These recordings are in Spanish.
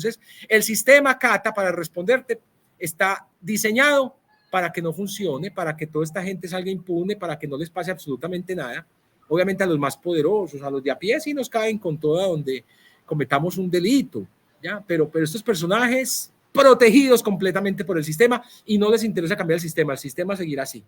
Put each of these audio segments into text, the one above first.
Entonces, el sistema Cata, para responderte, está diseñado para que no funcione, para que toda esta gente salga impune, para que no les pase absolutamente nada. Obviamente a los más poderosos, a los de a pie sí nos caen con toda donde cometamos un delito, ¿ya? Pero estos personajes protegidos completamente por el sistema y no les interesa cambiar el sistema seguirá así.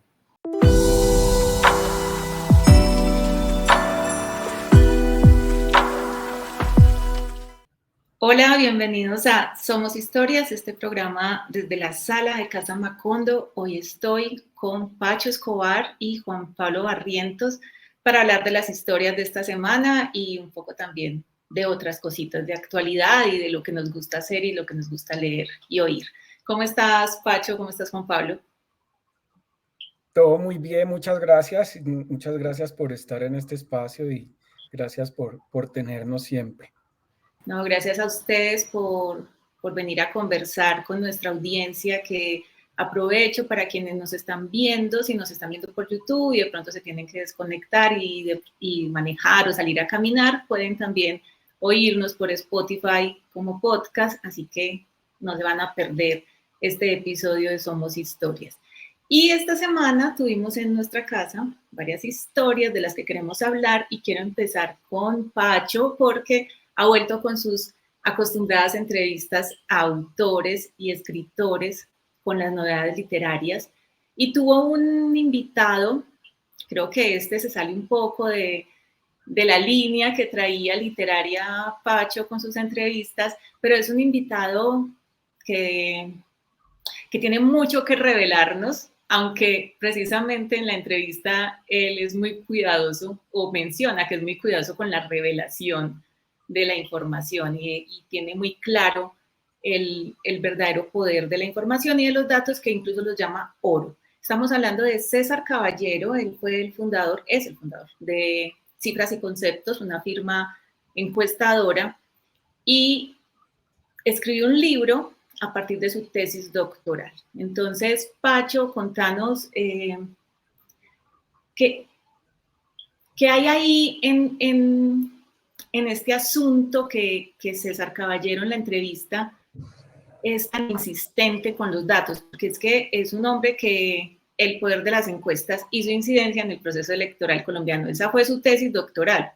Hola, bienvenidos a Somos Historias, este programa desde la sala de Casa Macondo. Hoy estoy con Pacho Escobar y Juan Pablo Barrientos para hablar de las historias de esta semana y un poco también de otras cositas de actualidad y de lo que nos gusta hacer y lo que nos gusta leer y oír. ¿Cómo estás, Pacho? ¿Cómo estás, Juan Pablo? Todo muy bien, muchas gracias. Muchas gracias por estar en este espacio y gracias por tenernos siempre. No, gracias a ustedes por venir a conversar con nuestra audiencia, que aprovecho para quienes nos están viendo, si nos están viendo por YouTube y de pronto se tienen que desconectar y manejar o salir a caminar, pueden también oírnos por Spotify como podcast, así que no se van a perder este episodio de Somos Historias. Y esta semana tuvimos en nuestra casa varias historias de las que queremos hablar y quiero empezar con Pacho porque ha vuelto con sus acostumbradas entrevistas a autores y escritores con las novedades literarias y tuvo un invitado, creo que este se sale un poco de la línea que traía literaria Pacho con sus entrevistas, pero es un invitado que tiene mucho que revelarnos, aunque precisamente en la entrevista él es muy cuidadoso o menciona que es muy cuidadoso con la revelación de la información y tiene muy claro el verdadero poder de la información y de los datos que incluso los llama oro. Estamos hablando de César Caballero, él fue el fundador, es el fundador de Cifras y Conceptos, una firma encuestadora, y escribió un libro a partir de su tesis doctoral. Entonces, Pacho, contanos qué hay ahí en este asunto que César Caballero en la entrevista es tan insistente con los datos, porque es que es un hombre que el poder de las encuestas hizo incidencia en el proceso electoral colombiano. Esa fue su tesis doctoral.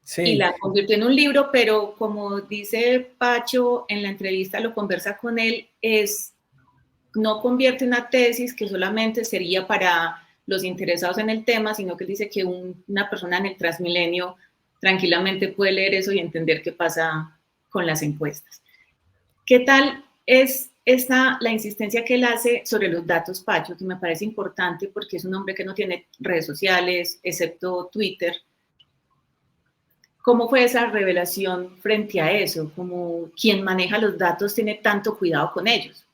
Sí. Y la convirtió en un libro, pero como dice Pacho en la entrevista, lo conversa con él, no convierte una tesis que solamente sería para los interesados en el tema, sino que dice que una persona en el Transmilenio tranquilamente puede leer eso y entender qué pasa con las encuestas. ¿Qué tal es la insistencia que él hace sobre los datos, Pacho, que me parece importante porque es un hombre que no tiene redes sociales, excepto Twitter? ¿Cómo fue esa revelación frente a eso? ¿Cómo quien maneja los datos tiene tanto cuidado con ellos?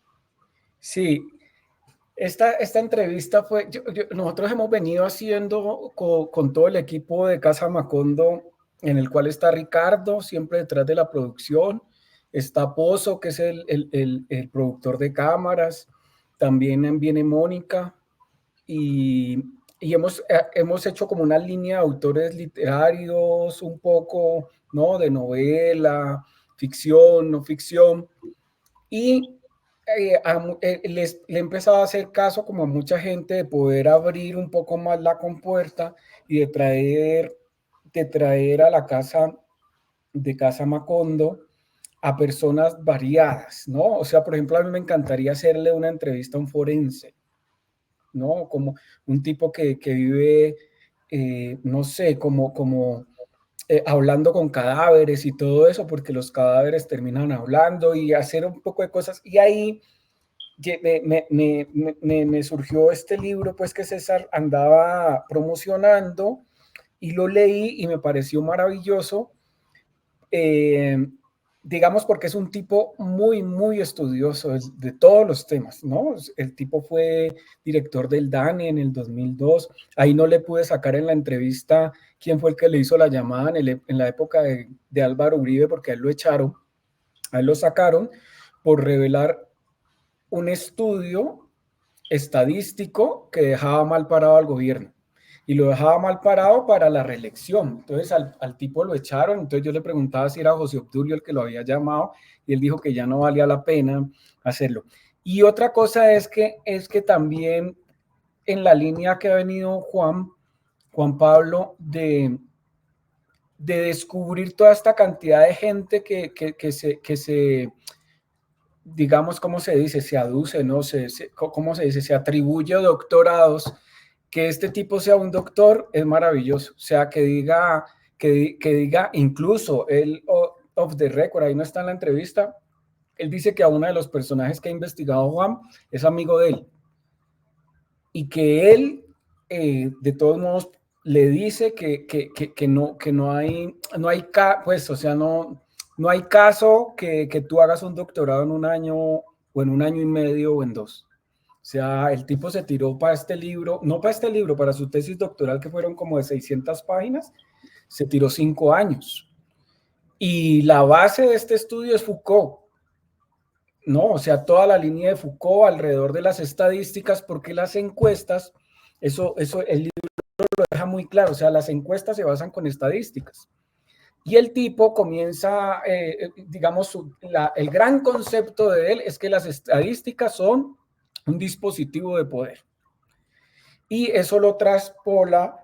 Sí, esta entrevista fue, nosotros hemos venido haciendo con todo el equipo de Casa Macondo, en el cual está Ricardo, siempre detrás de la producción, está Pozo, que es el productor de cámaras, también viene Mónica, y hemos hecho como una línea de autores literarios, un poco, ¿no? De novela, ficción, no ficción, y le he empezado a hacer caso como a mucha gente de poder abrir un poco más la compuerta y de traer a la casa de Casa Macondo a personas variadas, ¿no? O sea, por ejemplo, a mí me encantaría hacerle una entrevista a un forense, ¿no? Como un tipo que vive, no sé, como hablando con cadáveres y todo eso, porque los cadáveres terminan hablando y hacer un poco de cosas. Y ahí me surgió este libro, pues que César andaba promocionando y lo leí y me pareció maravilloso. Digamos porque es un tipo muy, muy estudioso de todos los temas, ¿no? El tipo fue director del DANE en el 2002. Ahí no le pude sacar en la entrevista quién fue el que le hizo la llamada en la época de Álvaro Uribe, porque a él lo echaron, a él lo sacaron por revelar un estudio estadístico que dejaba mal parado al gobierno. y lo dejaba mal parado para la reelección. Entonces al tipo lo echaron, entonces yo le preguntaba si era José Obdulio el que lo había llamado y él dijo que ya no valía la pena hacerlo. Y otra cosa es que también en la línea que ha venido Juan Pablo de descubrir toda esta cantidad de gente que se digamos, ¿cómo se dice? Se aduce, ¿no? ¿Cómo se dice? Se atribuye doctorados. Que este tipo sea un doctor es maravilloso. O sea, que diga, incluso él, off the record, ahí no está en la entrevista, él dice que a uno de los personajes que ha investigado Juan es amigo de él. Y que él, de todos modos, le dice que no hay, pues, o sea, no hay caso que tú hagas un doctorado en un año o en un año y medio o en 2. O sea, el tipo se tiró para este libro, no para este libro, para su tesis doctoral que fueron como de 600 páginas, se tiró 5 años. Y la base de este estudio es Foucault. No, o sea, toda la línea de Foucault alrededor de las estadísticas, porque las encuestas, eso el libro lo deja muy claro, o sea, las encuestas se basan con estadísticas. Y el tipo comienza, digamos, el gran concepto de él es que las estadísticas son un dispositivo de poder. Y eso lo traspola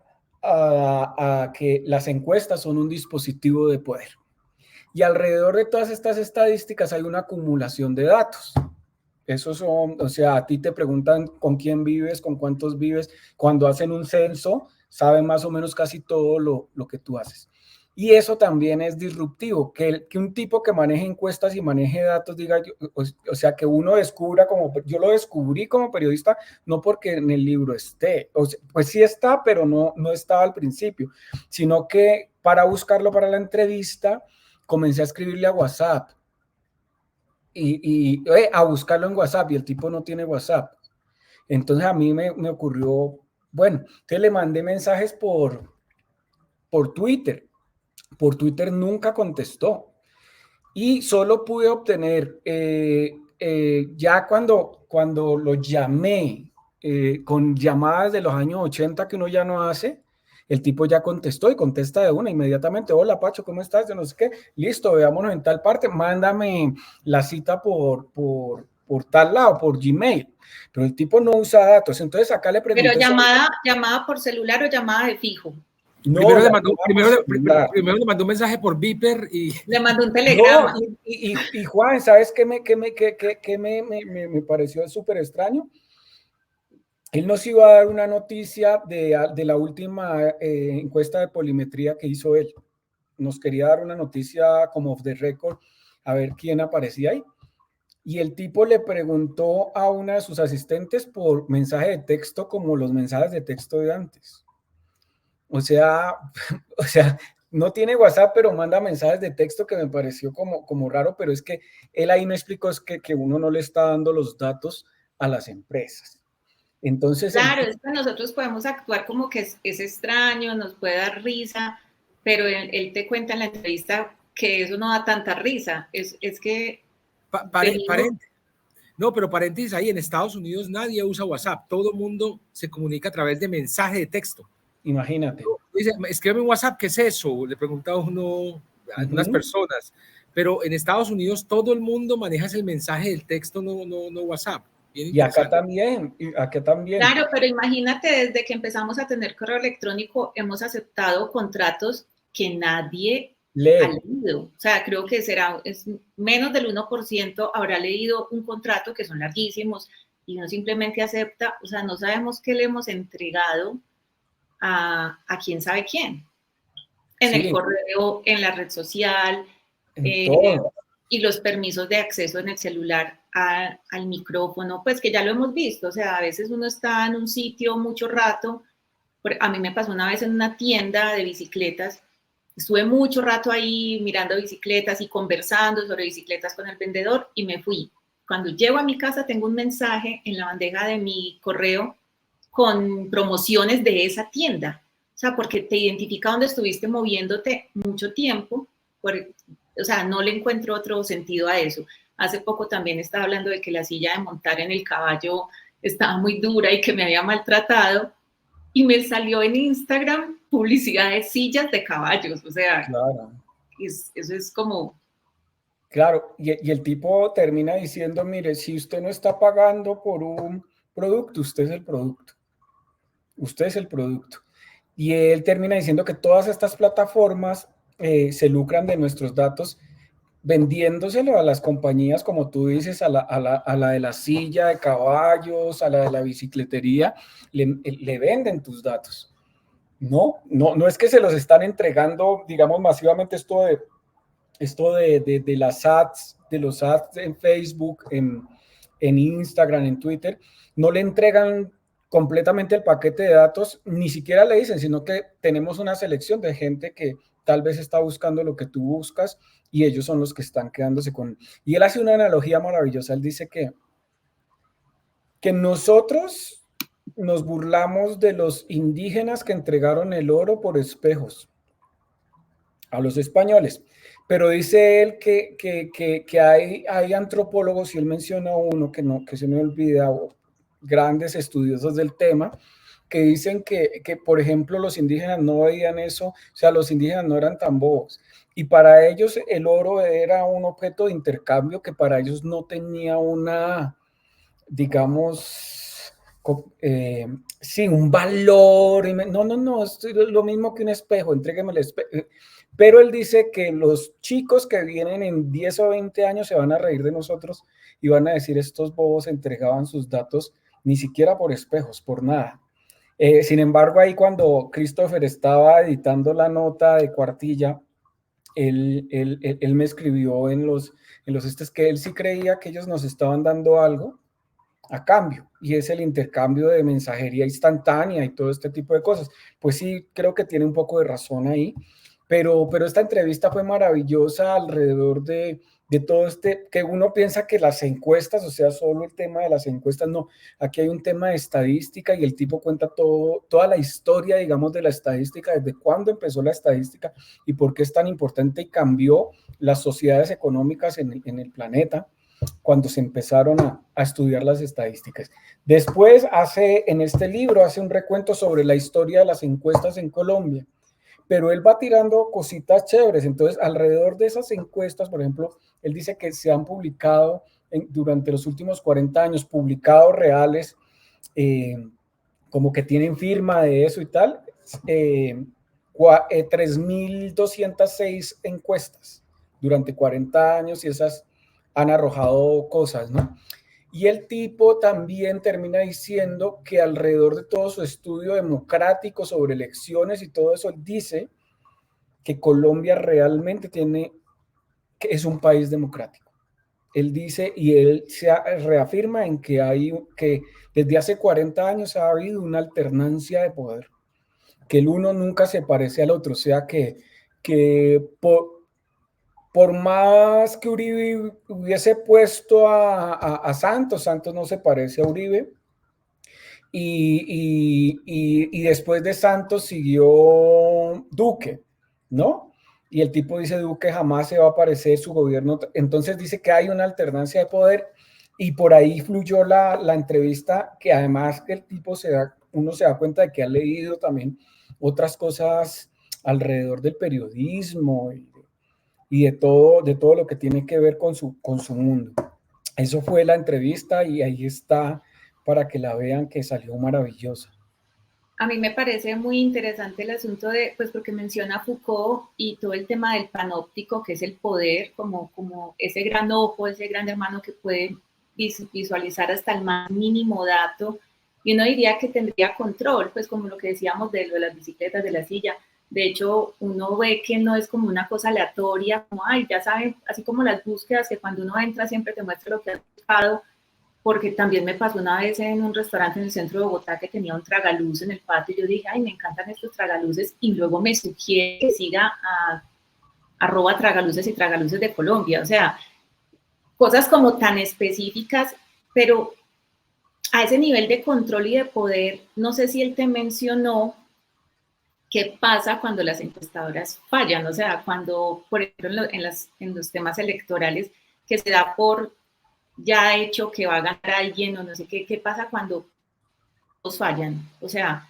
a que las encuestas son un dispositivo de poder. Y alrededor de todas estas estadísticas hay una acumulación de datos. Esos son, o sea, a ti te preguntan con quién vives, con cuántos vives. Cuando hacen un censo, saben más o menos casi todo lo que tú haces. Y eso también es disruptivo, que un tipo que maneje encuestas y maneje datos diga, o sea, que uno descubra yo lo descubrí como periodista, no porque en el libro esté, pues sí está, pero no estaba al principio, sino que para buscarlo para la entrevista, comencé a escribirle a WhatsApp y a buscarlo en WhatsApp y el tipo no tiene WhatsApp. Entonces a mí me ocurrió, bueno, entonces le mandé mensajes por Twitter. Por Twitter nunca contestó y solo pude obtener ya cuando lo llamé con llamadas de los años 80 que uno ya no hace, el tipo ya contestó y contesta de una inmediatamente. Hola Pacho, ¿cómo estás? Yo no sé qué, listo, veámonos en tal parte, mándame la cita por tal lado, por Gmail, pero el tipo no usa datos. Entonces acá le pregunto. Pero llamada por celular o llamada de fijo. No, primero le mandó un mensaje por Viper y le mandó un telegrama. No, y Juan, ¿sabes qué me pareció súper extraño? Él nos iba a dar una noticia de la última encuesta de polimetría que hizo él. Nos quería dar una noticia como off the record, a ver quién aparecía ahí. Y el tipo le preguntó a una de sus asistentes por mensaje de texto como los mensajes de texto de antes. O sea, no tiene WhatsApp, pero manda mensajes de texto que me pareció como raro, pero es que él ahí me explicó es que uno no le está dando los datos a las empresas. Entonces, claro, es que nosotros podemos actuar como que es extraño, nos puede dar risa, pero él te cuenta en la entrevista que eso no da tanta risa. Es que... No, pero paréntesis ahí, en Estados Unidos nadie usa WhatsApp, todo el mundo se comunica a través de mensaje de texto. Imagínate. Dice, escríbeme un WhatsApp, ¿qué es eso? Le preguntaba uno a unas personas, pero en Estados Unidos todo el mundo maneja el mensaje del texto, no WhatsApp. Y acá también. Claro, pero imagínate, desde que empezamos a tener correo electrónico, hemos aceptado contratos que nadie ha leído. O sea, creo que es menos del 1% habrá leído un contrato, que son larguísimos, y uno simplemente acepta. O sea, no sabemos qué le hemos entregado a quién sabe quién. En el correo, en la red social, y los permisos de acceso en el celular al micrófono, pues que ya lo hemos visto. O sea, a veces uno está en un sitio mucho rato. A mí me pasó una vez en una tienda de bicicletas. Estuve mucho rato ahí mirando bicicletas y conversando sobre bicicletas con el vendedor y me fui. Cuando llego a mi casa tengo un mensaje en la bandeja de mi correo con promociones de esa tienda. O sea, porque te identifica donde estuviste moviéndote mucho tiempo. O sea, no le encuentro otro sentido a eso. Hace poco también estaba hablando de que la silla de montar en el caballo estaba muy dura y que me había maltratado. y me salió en Instagram publicidad de sillas de caballos, o sea, Claro. eso es como... Claro, y el tipo termina diciendo, mire, si usted no está pagando por un producto, usted es el producto. Usted es el producto. Y él termina diciendo que todas estas plataformas se lucran de nuestros datos vendiéndoselo a las compañías, como tú dices, a la de la silla de caballos, a la de la bicicletería, le venden tus datos. No es que se los están entregando, digamos, masivamente de las ads, de los ads en Facebook, en Instagram, en Twitter, no le entregan completamente el paquete de datos, ni siquiera le dicen, sino que tenemos una selección de gente que tal vez está buscando lo que tú buscas y ellos son los que están quedándose con... Y él hace una analogía maravillosa, él dice que nosotros nos burlamos de los indígenas que entregaron el oro por espejos a los españoles, pero dice él que hay antropólogos, y él menciona uno que se me olvida, grandes estudiosos del tema, que dicen que, por ejemplo, los indígenas no veían eso, o sea, los indígenas no eran tan bobos, y para ellos el oro era un objeto de intercambio que para ellos no tenía una, digamos, sí, un valor, no, es lo mismo que un espejo, entrégueme el espejo. Pero él dice que los chicos que vienen en 10 o 20 años se van a reír de nosotros y van a decir, estos bobos entregaban sus datos ni siquiera por espejos, por nada. Sin embargo, ahí cuando Christopher estaba editando la nota de Cuartilla, él me escribió en los que él sí creía que ellos nos estaban dando algo a cambio, y es el intercambio de mensajería instantánea y todo este tipo de cosas. Pues sí, creo que tiene un poco de razón ahí, pero esta entrevista fue maravillosa alrededor de todo que uno piensa que las encuestas, o sea, solo el tema de las encuestas, no, aquí hay un tema de estadística y el tipo cuenta toda la historia, digamos, de la estadística, desde cuándo empezó la estadística y por qué es tan importante y cambió las sociedades económicas en el planeta cuando se empezaron a estudiar las estadísticas. Después en este libro hace un recuento sobre la historia de las encuestas en Colombia, pero él va tirando cositas chéveres. Entonces, alrededor de esas encuestas, por ejemplo, él dice que se han publicado durante los últimos 40 años, publicados reales, como que tienen firma de eso y tal, 3.206 encuestas durante 40 años, y esas han arrojado cosas, ¿no? Y el tipo también termina diciendo que alrededor de todo su estudio democrático sobre elecciones y todo eso, él dice que Colombia realmente que es un país democrático. Él dice, y él se reafirma en que desde hace 40 años ha habido una alternancia de poder, que el uno nunca se parece al otro, o sea que por más que Uribe hubiese puesto a Santos no se parece a Uribe, y después de Santos siguió Duque, ¿no? Y el tipo dice, Duque jamás se va a parecer su gobierno, entonces dice que hay una alternancia de poder, y por ahí fluyó la entrevista, que además el tipo uno se da cuenta de que ha leído también otras cosas alrededor del periodismo y de todo lo que tiene que ver con su mundo. Eso fue la entrevista y ahí está para que la vean, que salió maravillosa. A mí me parece muy interesante el asunto de, pues porque menciona Foucault y todo el tema del panóptico, que es el poder, como ese gran ojo, ese gran hermano que puede visualizar hasta el más mínimo dato, y uno diría que tendría control, pues como lo que decíamos de lo de las bicicletas, de la silla. De hecho, uno ve que no es como una cosa aleatoria, como, ay, ya saben, así como las búsquedas, que cuando uno entra siempre te muestra lo que has buscado, porque también me pasó una vez en un restaurante en el centro de Bogotá que tenía un tragaluz en el patio, y yo dije, ay, me encantan estos tragaluces, y luego me sugiere que siga a @tragaluces y tragaluces de Colombia, o sea, cosas como tan específicas, pero a ese nivel de control y de poder, no sé si él te mencionó qué pasa cuando las encuestadoras fallan, o sea, cuando, por ejemplo, en los temas electorales, que se da por ya hecho que va a ganar alguien o no sé qué pasa cuando todos fallan. O sea,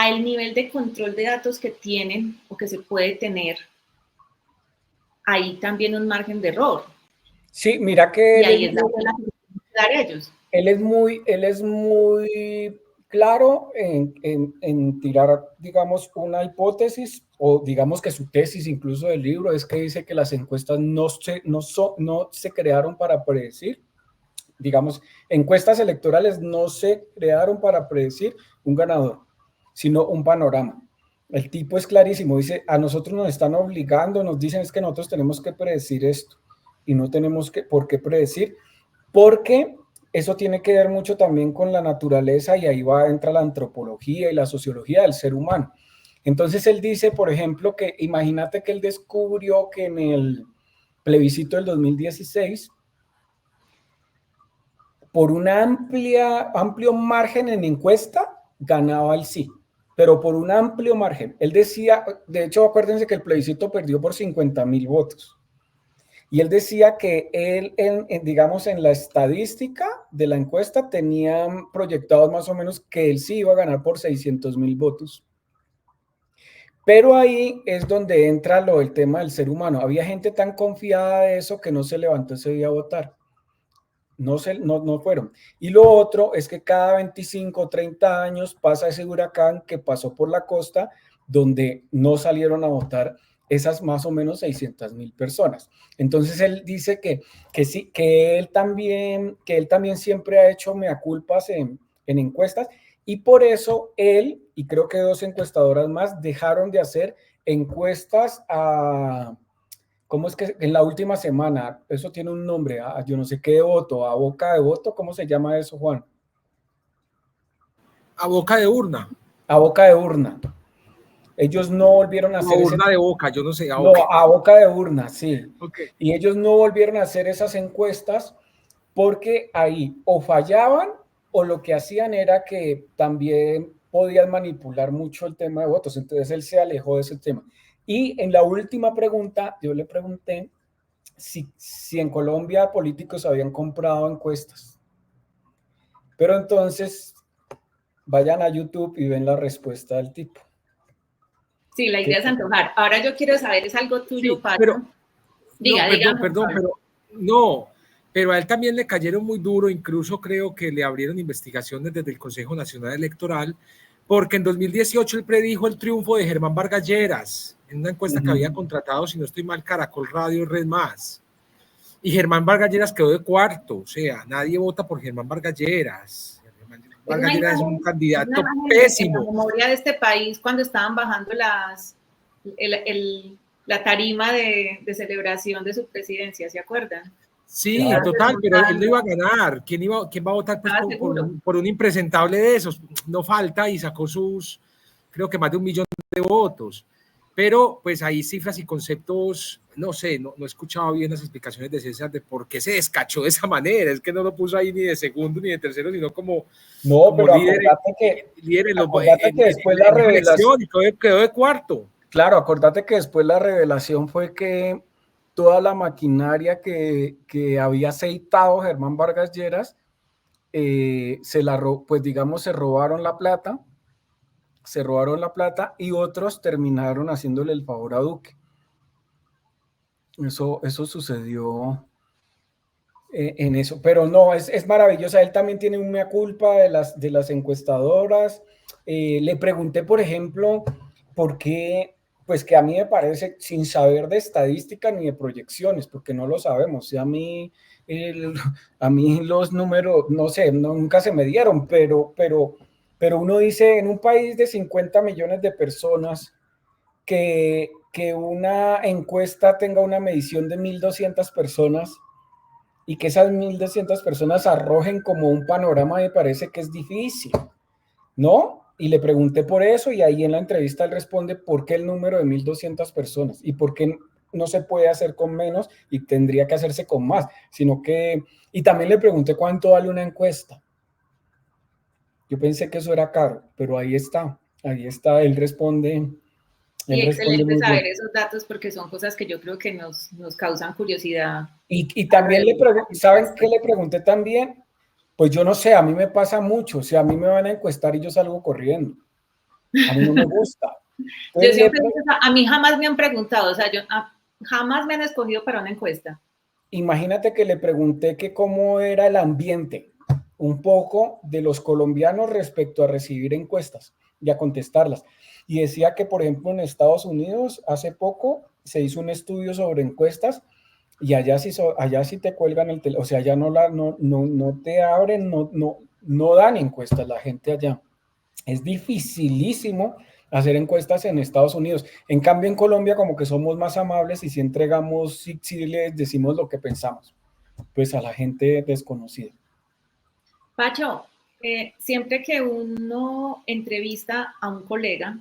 al nivel de control de datos que tienen o que se puede tener, hay también un margen de error. Sí, mira que y ahí es la que dar ellos. Él es muy claro en tirar, digamos, una hipótesis, o digamos que su tesis incluso del libro es que dice que las encuestas no se crearon para predecir, digamos, encuestas electorales no se crearon para predecir un ganador, sino un panorama. El tipo es clarísimo, dice, a nosotros nos están obligando, nos dicen es que nosotros tenemos que predecir esto y no tenemos por qué predecir, porque eso tiene que ver mucho también con la naturaleza y ahí entra la antropología y la sociología del ser humano. Entonces él dice, por ejemplo, que imagínate que él descubrió que en el plebiscito del 2016, por un amplio margen en encuesta, ganaba el sí, pero por un amplio margen. Él decía, de hecho, acuérdense que el plebiscito perdió por 50,000 votos. Y él decía que él, digamos, en la estadística de la encuesta tenían proyectados más o menos que él sí iba a ganar por 600,000 votos. Pero ahí es donde entra el tema del ser humano. Había gente tan confiada de eso que no se levantó ese día a votar. No fueron. Y lo otro es que cada 25 o 30 años pasa ese huracán que pasó por la costa, donde no salieron a votar esas más o menos 600,000 personas. Entonces él dice que sí, que él también siempre ha hecho mea culpas en encuestas, y por eso él, y creo que 2 encuestadoras más, dejaron de hacer encuestas ¿cómo es que en la última semana? Eso tiene un nombre, yo no sé qué de voto, a boca de voto, ¿cómo se llama eso, Juan? A boca de urna. A boca de urna. Ellos no volvieron a hacer... urna de boca, yo no sé. A boca de urna, sí. Okay. Y ellos no volvieron a hacer esas encuestas porque ahí o fallaban o lo que hacían era que también podían manipular mucho el tema de votos. Entonces él se alejó de ese tema. Y en la última pregunta, yo le pregunté si en Colombia políticos habían comprado encuestas. Pero entonces vayan a YouTube y ven la respuesta del tipo. Sí, la idea es antojar. Ahora yo quiero saber, ¿es algo tuyo, sí, Pablo? Pero, diga, perdón, pero a él también le cayeron muy duro, incluso creo que le abrieron investigaciones desde el Consejo Nacional Electoral, porque en 2018 él predijo el triunfo de Germán Vargas Lleras, en una encuesta que había contratado, si no estoy mal, Caracol Radio y Red Más. Y Germán Vargas Lleras quedó de cuarto, o sea, nadie vota por Germán Vargas Lleras. Vargas Lleras es un candidato pésimo. En la memoria de este país, cuando estaban bajando la tarima de celebración de su presidencia, ¿se acuerdan? Sí, claro, total, pero él no iba a ganar. ¿Quién va a votar pues, por un impresentable de esos? No falta, y sacó creo que más de 1 millón de votos. Pero pues hay cifras y conceptos, no sé, no he escuchado bien las explicaciones de César de por qué se descachó de esa manera. Es que no lo puso ahí ni de segundo ni de tercero, sino como pero líder acordate que después la revelación y quedó de cuarto. Claro, acordate que después la revelación fue que toda la maquinaria que había aceitado Germán Vargas Lleras, pues digamos se robaron la plata, y otros terminaron haciéndole el favor a Duque. Eso sucedió en eso, pero no, es maravillosa. Él también tiene una culpa de las encuestadoras. Le pregunté, por ejemplo, por qué, pues que a mí me parece, sin saber de estadística ni de proyecciones, porque no lo sabemos. A mí los números, no sé, nunca se me dieron, pero uno dice, en un país de 50 millones de personas, que una encuesta tenga una medición de 1,200 personas y que esas 1,200 personas arrojen como un panorama, me parece que es difícil, ¿no? Y le pregunté por eso, y ahí en la entrevista él responde por qué el número de 1,200 personas y por qué no se puede hacer con menos y tendría que hacerse con más, sino que... Y también le pregunté cuánto vale una encuesta. Yo pensé que eso era caro, pero ahí está, él responde. Y excelente saber esos datos porque son cosas que yo creo que nos causan curiosidad. Y también le pregunté, ¿saben qué le pregunté también? Pues yo no sé, a mí me pasa mucho, o sea, a mí me van a encuestar y yo salgo corriendo. A mí no me gusta. Yo siempre, a mí jamás me han preguntado, o sea, jamás me han escogido para una encuesta. Imagínate que le pregunté que cómo era el ambiente un poco de los colombianos respecto a recibir encuestas y a contestarlas. Y decía que, por ejemplo, en Estados Unidos hace poco se hizo un estudio sobre encuestas y allá sí te cuelgan el teléfono, o sea, allá no te abren, no dan encuestas la gente allá. Es dificilísimo hacer encuestas en Estados Unidos. En cambio, en Colombia como que somos más amables y si entregamos, si les decimos lo que pensamos, pues a la gente desconocida. Pacho, siempre que uno entrevista a un colega,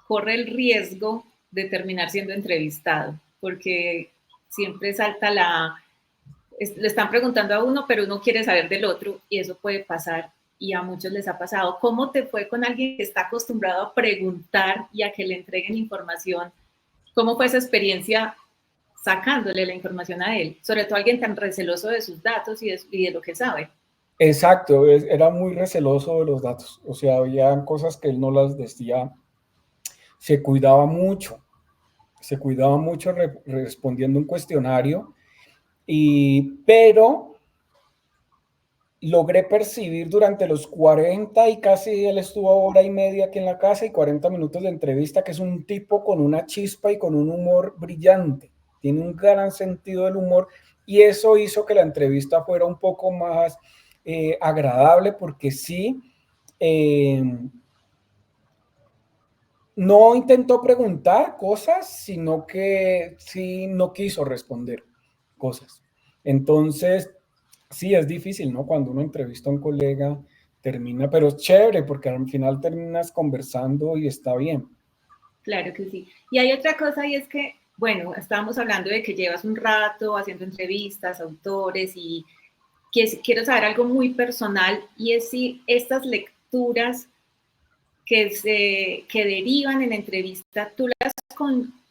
corre el riesgo de terminar siendo entrevistado, porque siempre salta le están preguntando a uno, pero uno quiere saber del otro y eso puede pasar y a muchos les ha pasado. ¿Cómo te fue con alguien que está acostumbrado a preguntar y a que le entreguen información? ¿Cómo fue esa experiencia sacándole la información a él? Sobre todo alguien tan receloso de sus datos y de lo que sabe. Exacto, era muy receloso de los datos, o sea, había cosas que él no las decía, se cuidaba mucho respondiendo un cuestionario, pero logré percibir durante los 40 y casi él estuvo hora y media aquí en la casa y 40 minutos de entrevista, que es un tipo con una chispa y con un humor brillante, tiene un gran sentido del humor y eso hizo que la entrevista fuera un poco más agradable porque sí, no intentó preguntar cosas, sino que sí no quiso responder cosas. Entonces, sí, es difícil, ¿no? Cuando uno entrevista a un colega, termina, pero es chévere porque al final terminas conversando y está bien. Claro que sí. Y hay otra cosa y es que, bueno, estábamos hablando de que llevas un rato haciendo entrevistas, autores y quiero saber algo muy personal y es si estas lecturas que derivan en la entrevista, ¿tú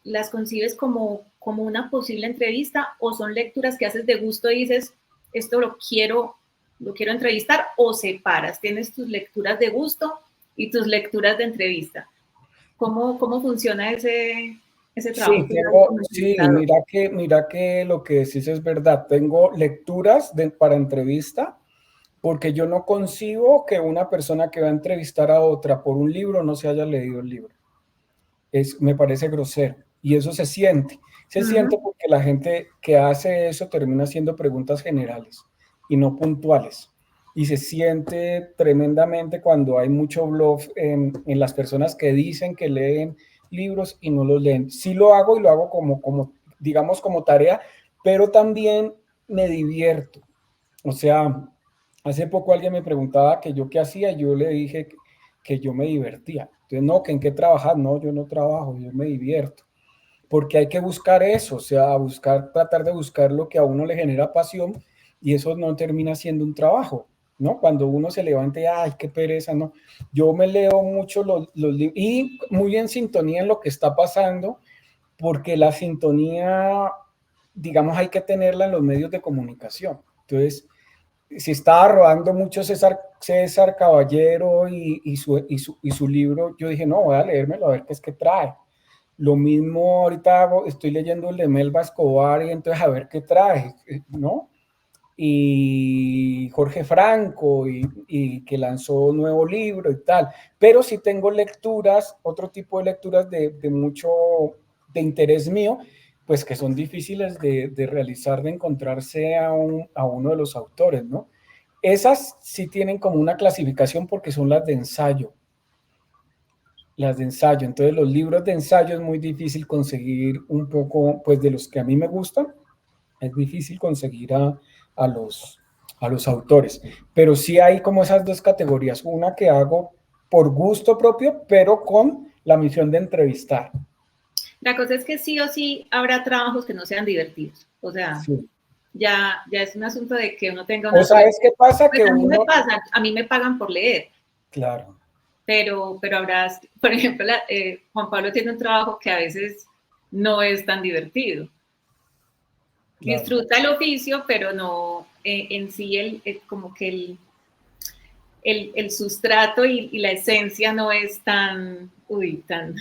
las concibes como una posible entrevista o son lecturas que haces de gusto y dices, esto lo quiero entrevistar o separas? ¿Tienes tus lecturas de gusto y tus lecturas de entrevista? ¿Cómo funciona ese trabajo? Sí, mira que lo que decís es verdad. Tengo lecturas para entrevista porque yo no concibo que una persona que va a entrevistar a otra por un libro no se haya leído el libro. Me parece grosero y eso se siente. Se siente porque la gente que hace eso termina haciendo preguntas generales y no puntuales. Y se siente tremendamente cuando hay mucho bluff en las personas que dicen que leen libros y no los leen. Sí lo hago y lo hago digamos, como tarea, pero también me divierto. O sea, hace poco alguien me preguntaba que yo qué hacía, yo le dije que yo me divertía. Entonces, no, que en qué trabajar, no, yo no trabajo, yo me divierto. Porque hay que buscar eso, o sea, tratar de buscar lo que a uno le genera pasión y eso no termina siendo un trabajo, ¿no? Cuando uno se levanta y, ay, qué pereza, ¿no? Yo me leo mucho los libros y muy en sintonía en lo que está pasando, porque la sintonía, digamos, hay que tenerla en los medios de comunicación. Entonces, si estaba rodando mucho César Caballero y su libro, yo dije, no, voy a leérmelo a ver qué es que trae. Lo mismo ahorita estoy leyendo el de Melba Escobar y entonces a ver qué trae, ¿no? Y Jorge Franco y que lanzó un nuevo libro y tal. Pero sí tengo lecturas, otro tipo de lecturas de mucho de interés mío, pues que son difíciles de realizar, de encontrarse a uno de los autores, ¿no? Esas sí tienen como una clasificación porque son las de ensayo. Las de ensayo. Entonces los libros de ensayo es muy difícil conseguir un poco, pues de los que a mí me gustan, es difícil conseguir a los autores. Pero sí hay como esas dos categorías. Una que hago por gusto propio, pero con la misión de entrevistar. La cosa es que sí o sí habrá trabajos que no sean divertidos. O sea, sí. ya es un asunto de que uno tenga una... O sea, ¿es qué pasa? Pues que a mí me pagan por leer. Claro. Pero habrá, por ejemplo, Juan Pablo tiene un trabajo que a veces no es tan divertido. Claro. Disfruta el oficio, pero no en sí como que el sustrato y la esencia no es tan, tan...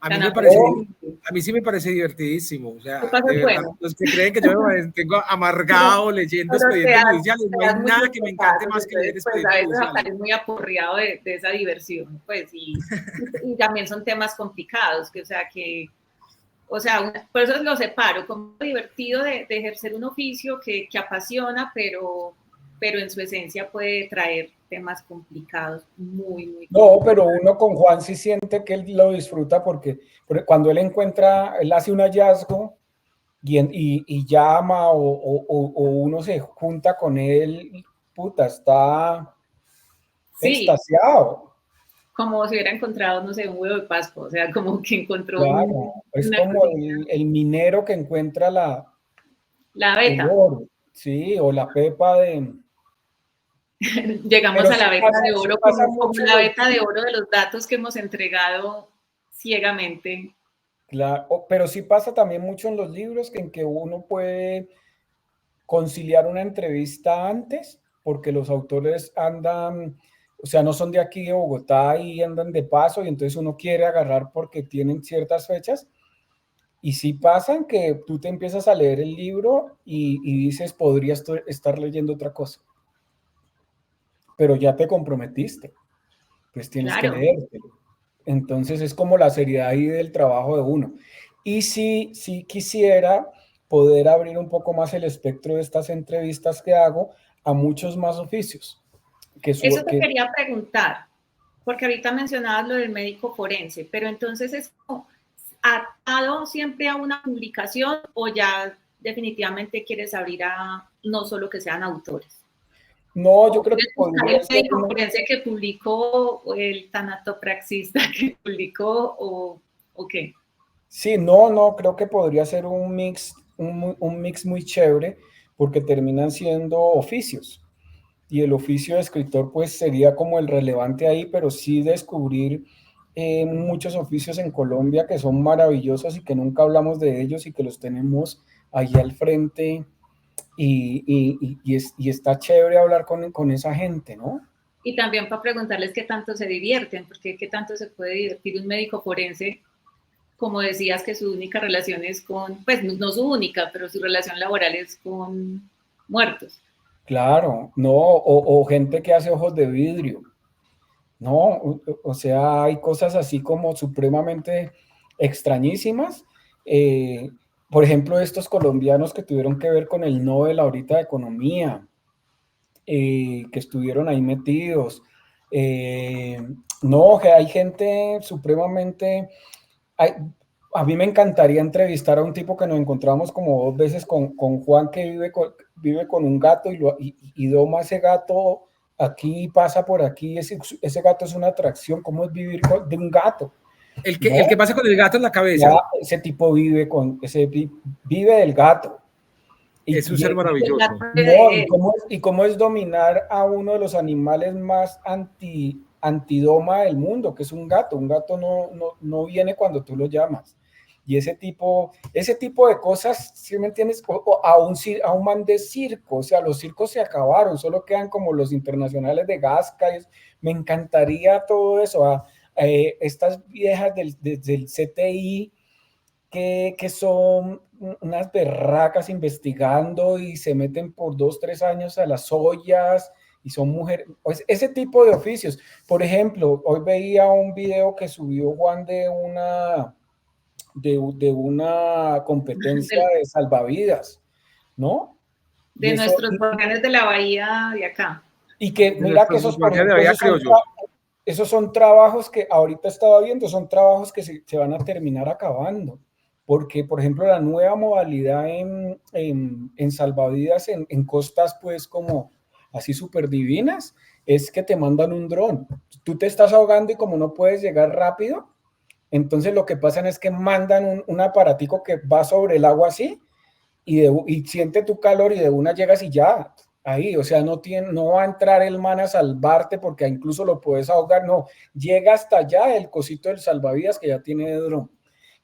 A mí, a mí sí me parece divertidísimo. O sea, de verdad, bueno. los que creen que yo me mantengo amargado leyendo expedientes judiciales, no hay nada que me encante más que leer expedientes judiciales. A veces es muy aporreado de esa diversión, pues, y también son temas complicados, que, o sea, por eso lo separo, como divertido de ejercer un oficio que apasiona, pero en su esencia puede traer temas complicados, muy No, pero uno con Juan sí siente que él lo disfruta porque cuando él hace un hallazgo y llama o uno se junta con él, puta, está extasiado. Como si hubiera encontrado, no sé, un huevo de Pascua, o sea, como que encontró es como el minero que encuentra la beta. El oro, sí, o la pepa de... Llegamos a la beta de oro, como la beta de oro de los datos que hemos entregado ciegamente. Claro, pero sí pasa también mucho en los libros en que uno puede conciliar una entrevista antes, porque los autores andan, o sea, no son de aquí de Bogotá y andan de paso, y entonces uno quiere agarrar porque tienen ciertas fechas, y sí pasan que tú te empiezas a leer el libro y dices, podría estar leyendo otra cosa, pero ya te comprometiste, pues tienes que leértelo. Entonces es como la seriedad ahí del trabajo de uno. Y sí quisiera poder abrir un poco más el espectro de estas entrevistas que hago a muchos más oficios. Eso te quería preguntar, porque ahorita mencionabas lo del médico forense, pero entonces es como atado siempre a una publicación o ya definitivamente quieres abrir a no solo que sean autores. No, yo creo que podría ser el médico forense que publicó o el tanatopraxista que publicó o qué. Sí, no, creo que podría ser un mix muy chévere porque terminan siendo oficios. Y el oficio de escritor pues sería como el relevante ahí, pero sí descubrir muchos oficios en Colombia que son maravillosos y que nunca hablamos de ellos y que los tenemos ahí al frente y está chévere hablar con esa gente, ¿no? Y también para preguntarles qué tanto se divierten, porque qué tanto se puede divertir un médico forense, como decías que su única relación es con, pues no su única, pero su relación laboral es con muertos. Claro, no, o gente que hace ojos de vidrio, ¿no? O sea, hay cosas así como supremamente extrañísimas. Por ejemplo, estos colombianos que tuvieron que ver con el Nobel ahorita de Economía, que estuvieron ahí metidos. No, que hay gente supremamente... a mí me encantaría entrevistar a un tipo que nos encontramos como 2 veces con Juan, que vive con un gato y doma ese gato aquí, pasa por aquí. Ese gato es una atracción. ¿Cómo es vivir de un gato? El que pasa con el gato en la cabeza. Ya, ese tipo vive del gato. Es un ser maravilloso. No, y cómo es dominar a uno de los animales más antidoma del mundo, que es un gato. Un gato no viene cuando tú lo llamas. Y ese tipo de cosas, ¿sí me entiendes? A un man de circo, o sea, los circos se acabaron, solo quedan como los internacionales de Gasca. Me encantaría todo eso. Estas viejas del CTI que son unas berracas investigando y se meten por 2-3 años a las ollas y son mujeres, pues ese tipo de oficios. Por ejemplo, hoy veía un video que subió Juan de una competencia de salvavidas, ¿no? De nuestros volcanes de la bahía de acá. Y que mira que esos, por ejemplo, esos son trabajos que ahorita estaba viendo, son trabajos que se van a terminar acabando. Porque, por ejemplo, la nueva modalidad en salvavidas en costas, pues, como así súper divinas, es que te mandan un dron. Tú te estás ahogando y como no puedes llegar rápido, entonces lo que pasa es que mandan un aparatico que va sobre el agua así y siente tu calor y de una llegas y ya, ahí, o sea, no va a entrar el man a salvarte porque incluso lo puedes ahogar, no, llega hasta allá el cosito del salvavidas que ya tiene de dron.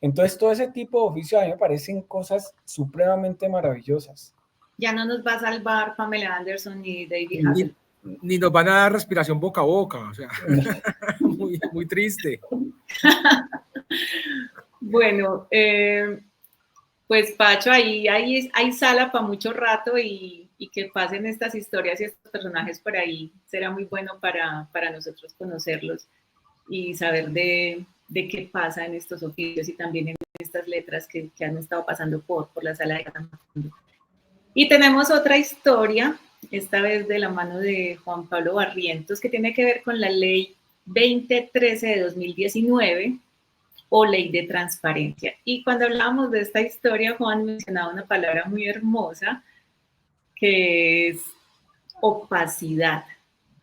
Entonces, todo ese tipo de oficios a mí me parecen cosas supremamente maravillosas. Ya no nos va a salvar Pamela Anderson ni David Hasselhoff. Ni nos van a dar respiración boca a boca, o sea, muy, muy triste. Bueno, pues Pacho, ahí hay sala para mucho rato y que pasen estas historias y estos personajes por ahí. Será muy bueno para nosotros conocerlos y saber de qué pasa en estos oficios y también en estas letras que han estado pasando por la sala de Casa Macondo. Y tenemos otra historia, esta vez de la mano de Juan Pablo Barrientos, que tiene que ver con la ley 2013 de 2019 o ley de transparencia. Y cuando hablábamos de esta historia, Juan mencionaba una palabra muy hermosa, que es opacidad,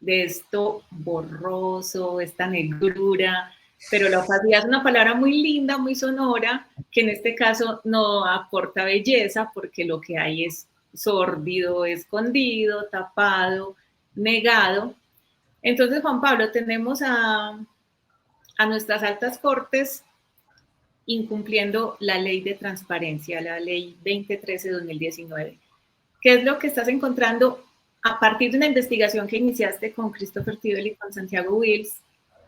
de esto borroso, esta negrura, pero la opacidad es una palabra muy linda, muy sonora, que en este caso no aporta belleza, porque lo que hay es sórdido, escondido, tapado, negado. Entonces, Juan Pablo, tenemos a nuestras altas cortes incumpliendo la ley de transparencia, la ley 2013-2019. ¿Qué es lo que estás encontrando a partir de una investigación que iniciaste con Christopher Tibel y con Santiago Wills?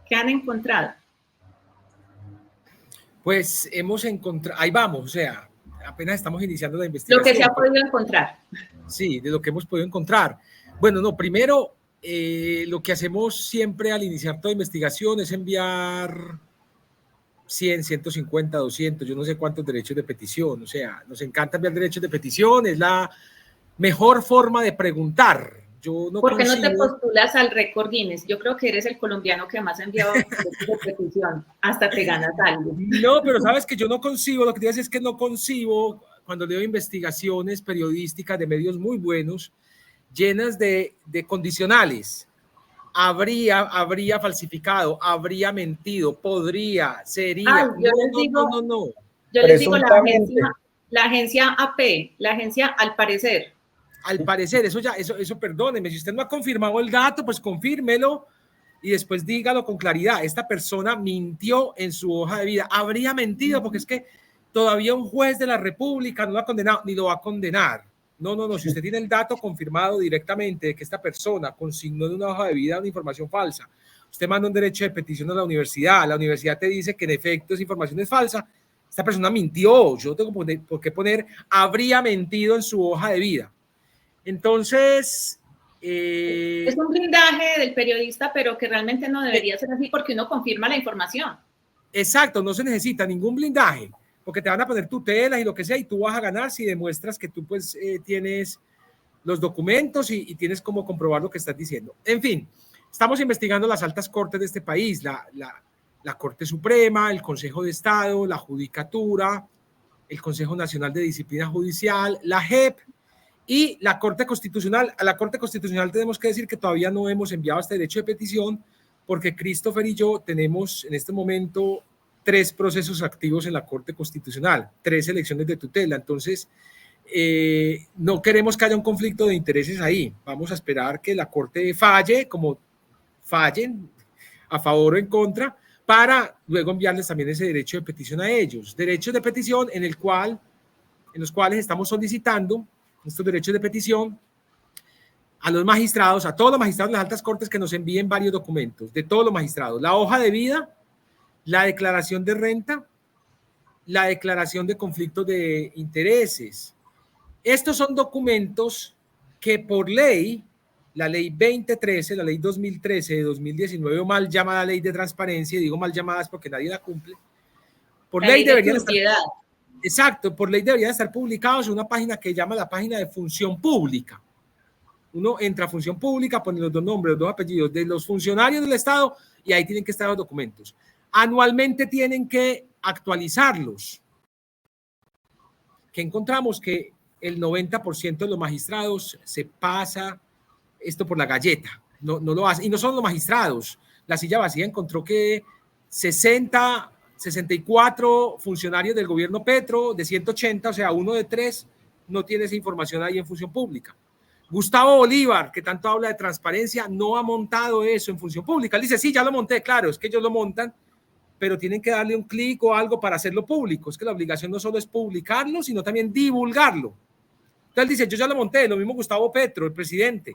¿Qué han encontrado? Pues hemos encontrado, ahí vamos, o sea, apenas estamos iniciando la investigación. Lo que se ha podido encontrar. Sí, de lo que hemos podido encontrar. Bueno, no, primero, lo que hacemos siempre al iniciar toda investigación es enviar 100, 150, 200, yo no sé cuántos derechos de petición, o sea, nos encanta enviar derechos de petición, es la mejor forma de preguntar. Yo no ¿Por qué consigo... no te postulas al récord Guinness? Yo creo que eres el colombiano que más ha enviado derechos de petición, hasta te ganas algo. No, pero sabes que yo no concibo, lo que te digo es que no concibo, cuando leo investigaciones periodísticas de medios muy buenos, llenas de condicionales. Habría falsificado, habría mentido, podría, sería. Yo les digo la agencia AP, la agencia al parecer. Al parecer, eso perdóneme, si usted no ha confirmado el dato, pues confírmelo y después dígalo con claridad. Esta persona mintió en su hoja de vida, habría mentido, porque es que todavía un juez de la República no lo ha condenado, ni lo va a condenar. No, si usted tiene el dato confirmado directamente de que esta persona consignó en una hoja de vida una información falsa, usted manda un derecho de petición a la universidad te dice que en efecto esa información es falsa, esta persona mintió, yo tengo por qué poner habría mentido en su hoja de vida. Entonces... es un blindaje del periodista, pero que realmente no debería ser así porque uno confirma la información. Exacto, no se necesita ningún blindaje, porque te van a poner tutelas y lo que sea, y tú vas a ganar si demuestras que tú pues tienes los documentos y tienes cómo comprobar lo que estás diciendo. En fin, estamos investigando las altas cortes de este país, la Corte Suprema, el Consejo de Estado, la Judicatura, el Consejo Nacional de Disciplina Judicial, la JEP y la Corte Constitucional. A la Corte Constitucional tenemos que decir que todavía no hemos enviado este derecho de petición porque Christopher y yo tenemos en este momento 3 procesos activos en la Corte Constitucional, 3 elecciones de tutela. Entonces, no queremos que haya un conflicto de intereses ahí. Vamos a esperar que la Corte falle, como fallen, a favor o en contra, para luego enviarles también ese derecho de petición a ellos. Derechos de petición en los cuales estamos solicitando estos derechos de petición a los magistrados, a todos los magistrados de las altas cortes que nos envíen varios documentos, de todos los magistrados, la hoja de vida, la declaración de renta, la declaración de conflictos de intereses. Estos son documentos que por ley, la ley 2013, la ley 2013 de 2019, o mal llamada ley de transparencia, y digo mal llamadas porque nadie la cumple, por ley deberían estar... Exacto, por ley deberían estar publicados en una página que llama la página de función pública. Uno entra a función pública, pone los 2 nombres, los 2 apellidos de los funcionarios del Estado y ahí tienen que estar los documentos. Anualmente tienen que actualizarlos. Que encontramos que el 90% de los magistrados se pasa esto por la galleta, no lo hace, y no son los magistrados. La silla vacía encontró que 64 funcionarios del gobierno Petro, de 180, o sea, 1 de 3, no tiene esa información ahí en función pública. Gustavo Bolívar, que tanto habla de transparencia, no ha montado eso en función pública. Él dice, sí, ya lo monté, claro, es que ellos lo montan, pero tienen que darle un clic o algo para hacerlo público. Es que la obligación no solo es publicarlo, sino también divulgarlo. Entonces él dice, yo ya lo monté, lo mismo Gustavo Petro, el presidente.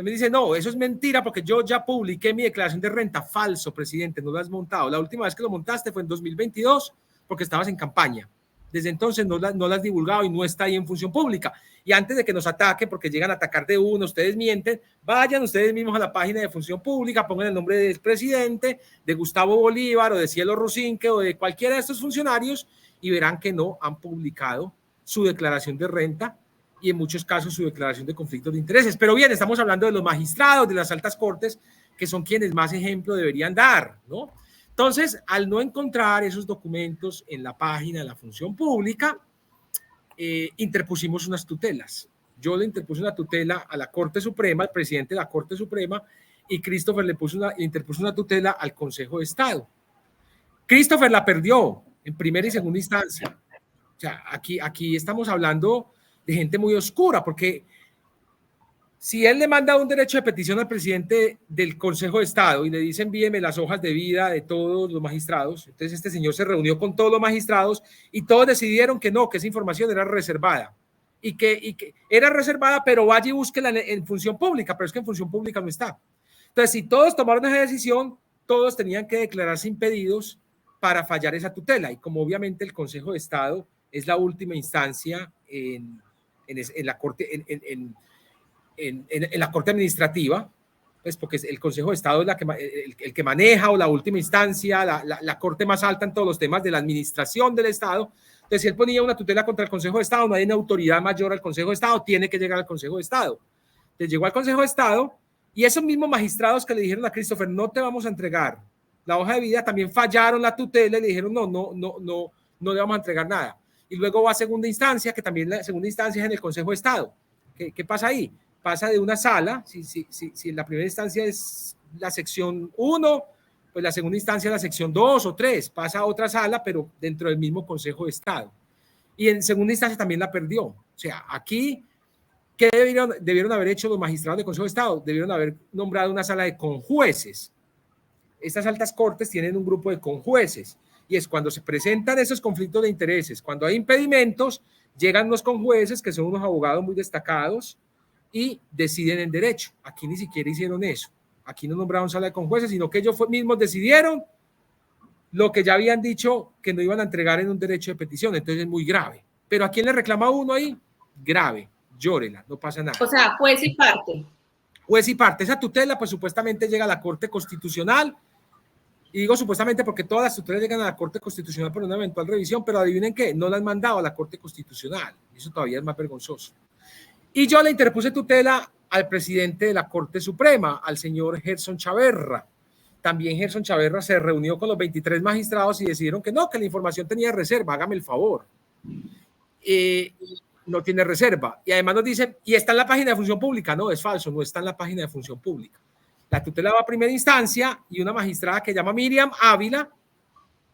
Me dice, no, eso es mentira porque yo ya publiqué mi declaración de renta. Falso, presidente, no lo has montado. La última vez que lo montaste fue en 2022 porque estabas en campaña. Desde entonces no la has divulgado y no está ahí en función pública. Y antes de que nos ataquen, porque llegan a atacar de uno, ustedes mienten, vayan ustedes mismos a la página de función pública, pongan el nombre del presidente, de Gustavo Bolívar o de Cielo Rusinque o de cualquiera de estos funcionarios y verán que no han publicado su declaración de renta y en muchos casos su declaración de conflictos de intereses. Pero bien, estamos hablando de los magistrados, de las altas cortes, que son quienes más ejemplo deberían dar, ¿no? Entonces, al no encontrar esos documentos en la página de la función pública, interpusimos unas tutelas. Yo le interpuse una tutela a la Corte Suprema, al presidente de la Corte Suprema, y Christopher le interpuso una tutela al Consejo de Estado. Christopher la perdió en primera y segunda instancia. O sea, aquí estamos hablando de gente muy oscura, porque si él le manda un derecho de petición al presidente del Consejo de Estado y le dice envíeme las hojas de vida de todos los magistrados, entonces este señor se reunió con todos los magistrados y todos decidieron que no, que esa información era reservada y que era reservada, pero vaya y búsquela en función pública, pero es que en función pública no está. Entonces, si todos tomaron esa decisión, todos tenían que declararse impedidos para fallar esa tutela y como obviamente el Consejo de Estado es la última instancia en la Corte, en la Corte Administrativa, pues porque el Consejo de Estado es el que maneja o la última instancia, la Corte más alta en todos los temas de la administración del Estado. Entonces, si él ponía una tutela contra el Consejo de Estado, no hay una autoridad mayor al Consejo de Estado, tiene que llegar al Consejo de Estado. Entonces, llegó al Consejo de Estado y esos mismos magistrados que le dijeron a Christopher, no te vamos a entregar la hoja de vida, también fallaron la tutela y le dijeron, no le vamos a entregar nada. Y luego va a segunda instancia, que también la segunda instancia es en el Consejo de Estado. ¿Qué pasa ahí? Pasa de una sala, si en la primera instancia es la sección 1, pues la segunda instancia es la sección 2 o 3, pasa a otra sala, pero dentro del mismo Consejo de Estado. Y en segunda instancia también la perdió. O sea, aquí, ¿qué debieron haber hecho los magistrados del Consejo de Estado? Debieron haber nombrado una sala de conjueces. Estas altas cortes tienen un grupo de conjueces, y es cuando se presentan esos conflictos de intereses, cuando hay impedimentos, llegan los conjueces, que son unos abogados muy destacados, y deciden en derecho. Aquí ni siquiera hicieron eso. Aquí no nombraron sala de conjueces, sino que ellos mismos decidieron lo que ya habían dicho que no iban a entregar en un derecho de petición. Entonces es muy grave. Pero ¿a quién le reclama uno ahí? Grave. Llórela, no pasa nada. O sea, juez y parte. Juez y parte. Esa tutela, pues supuestamente llega a la Corte Constitucional. Y digo supuestamente porque todas las tutelas llegan a la Corte Constitucional por una eventual revisión, pero adivinen qué, no la han mandado a la Corte Constitucional. Eso todavía es más vergonzoso. Y yo le interpuse tutela al presidente de la Corte Suprema, al señor Gerson Chaverra. También Gerson Chaverra se reunió con los 23 magistrados y decidieron que no, que la información tenía reserva, hágame el favor. No tiene reserva. Y además nos dicen, y está en la página de función pública. No, es falso, no está en la página de función pública. La tutela va a primera instancia y una magistrada que llama Miriam Ávila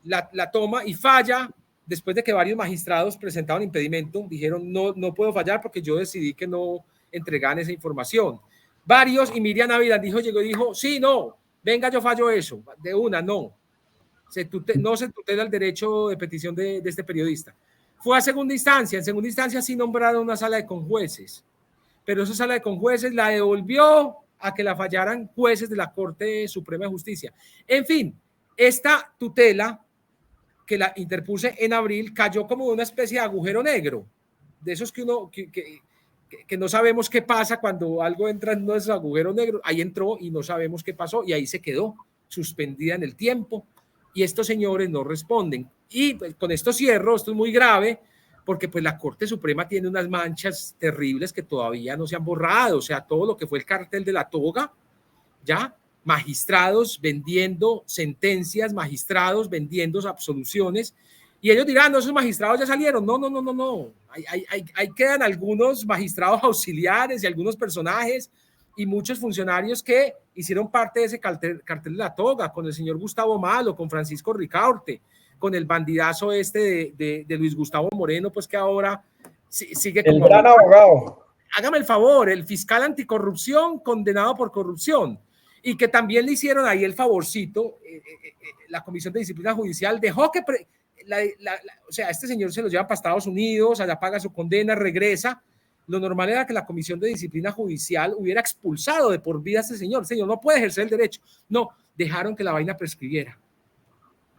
la toma y falla después de que varios magistrados presentaron impedimento. Dijeron, no puedo fallar porque yo decidí que no entregaran esa información. Varios, y Miriam Ávila llegó y dijo, sí, no, venga, yo fallo eso. De una, no. No se tutela el derecho de petición de este periodista. Fue a segunda instancia. En segunda instancia sí nombraron una sala de conjueces. Pero esa sala de conjueces la devolvió a que la fallaran jueces de la Corte Suprema de Justicia. En fin, esta tutela que la interpuse en abril cayó como una especie de agujero negro, de esos que no sabemos qué pasa cuando algo entra en esos agujeros negros. Ahí entró y no sabemos qué pasó y ahí se quedó suspendida en el tiempo y estos señores no responden. Y pues, con esto cierro, esto es muy grave porque pues la Corte Suprema tiene unas manchas terribles que todavía no se han borrado. O sea, todo lo que fue el cartel de la toga, ya, magistrados vendiendo sentencias, magistrados vendiendo absoluciones, y ellos dirán, no, esos magistrados ya salieron. No. Ahí quedan algunos magistrados auxiliares y algunos personajes y muchos funcionarios que hicieron parte de ese cartel de la toga, con el señor Gustavo Malo, con Francisco Ricaurte, con el bandidazo de Luis Gustavo Moreno, pues que ahora sigue como... El gran abogado. Hágame el favor, el fiscal anticorrupción condenado por corrupción, y que también le hicieron ahí el favorcito, la Comisión de Disciplina Judicial dejó que... o sea, este señor se lo lleva para Estados Unidos, allá paga su condena, regresa, lo normal era que la Comisión de Disciplina Judicial hubiera expulsado de por vida a este señor. El señor no puede ejercer el derecho. No, dejaron que la vaina prescribiera.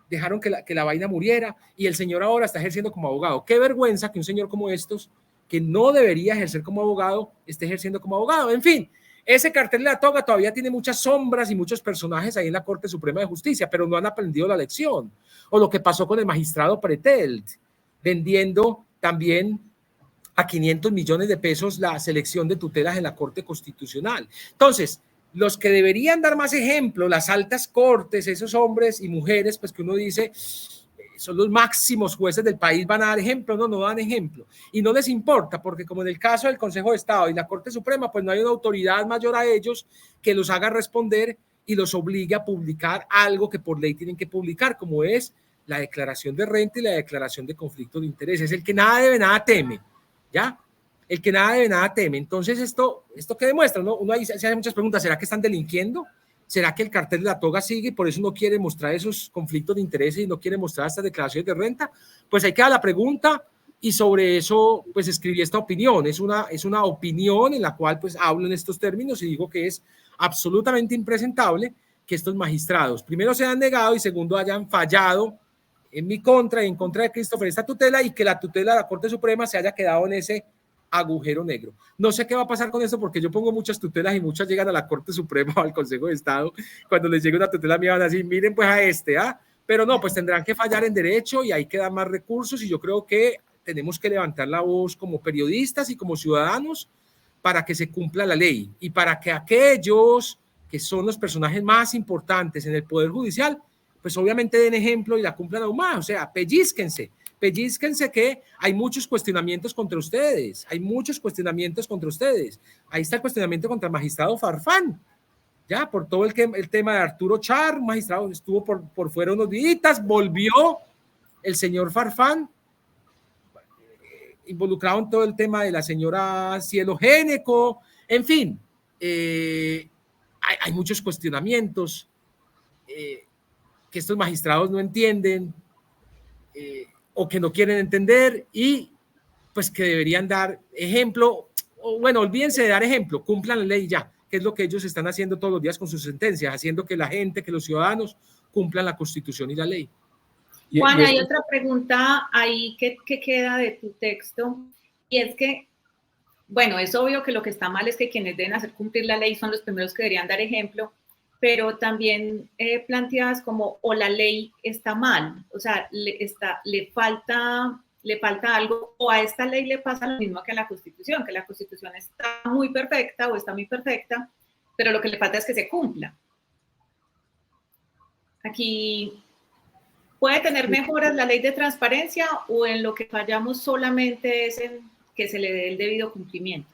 Dejaron que la vaina muriera y el señor ahora está ejerciendo como abogado. Qué vergüenza que un señor como estos, que no debería ejercer como abogado, esté ejerciendo como abogado. En fin, ese cartel de la toga todavía tiene muchas sombras y muchos personajes ahí en la Corte Suprema de Justicia, pero no han aprendido la lección. O lo que pasó con el magistrado Pretelt, vendiendo también a 500 millones de pesos la selección de tutelas en la Corte Constitucional. Entonces, los que deberían dar más ejemplo, las altas cortes, esos hombres y mujeres, pues que uno dice, son los máximos jueces del país, van a dar ejemplo, no dan ejemplo. Y no les importa, porque como en el caso del Consejo de Estado y la Corte Suprema, pues no hay una autoridad mayor a ellos que los haga responder y los obligue a publicar algo que por ley tienen que publicar, como es la declaración de renta y la declaración de conflicto de intereses. El que nada debe, nada teme, ¿ya? El que nada debe, nada teme. Entonces, ¿esto qué demuestra? ¿No? Uno ahí se hace muchas preguntas. ¿Será que están delinquiendo? ¿Será que el cartel de la toga sigue y por eso no quiere mostrar esos conflictos de intereses y no quiere mostrar estas declaraciones de renta? Pues ahí queda la pregunta y sobre eso pues escribí esta opinión. Es una opinión en la cual pues hablo en estos términos y digo que es absolutamente impresentable que estos magistrados, primero, se han negado y segundo, hayan fallado en mi contra y en contra de Christopher esta tutela y que la tutela de la Corte Suprema se haya quedado en ese agujero negro. No sé qué va a pasar con esto porque yo pongo muchas tutelas y muchas llegan a la Corte Suprema o al Consejo de Estado. Cuando les llegue una tutela mía van a decir, miren pues a pero no, pues tendrán que fallar en derecho y hay que dar más recursos y yo creo que tenemos que levantar la voz como periodistas y como ciudadanos para que se cumpla la ley y para que aquellos que son los personajes más importantes en el Poder Judicial, pues obviamente den ejemplo y la cumplan aún más, o sea, pellizquense que hay muchos cuestionamientos contra ustedes, Ahí está el cuestionamiento contra el magistrado Farfán, ya, por todo el tema de Arturo Char, un magistrado estuvo por fuera unos días, volvió el señor Farfán, involucrado en todo el tema de la señora Cielo Géneco, en fin, hay muchos cuestionamientos que estos magistrados no entienden, o que no quieren entender y pues que deberían dar ejemplo, o bueno, olvídense de dar ejemplo, cumplan la ley ya, que es lo que ellos están haciendo todos los días con sus sentencias, haciendo que la gente, que los ciudadanos cumplan la Constitución y la ley. Juan, hay otra pregunta ahí que queda de tu texto, y es que, bueno, es obvio que lo que está mal es que quienes deben hacer cumplir la ley son los primeros que deberían dar ejemplo, pero también planteabas como, o la ley está mal, o sea, le falta algo, o a esta ley le pasa lo mismo que a la Constitución está muy perfecta o está muy perfecta, pero lo que le falta es que se cumpla. Aquí, ¿puede tener mejoras la ley de transparencia o en lo que fallamos solamente es en que se le dé el debido cumplimiento?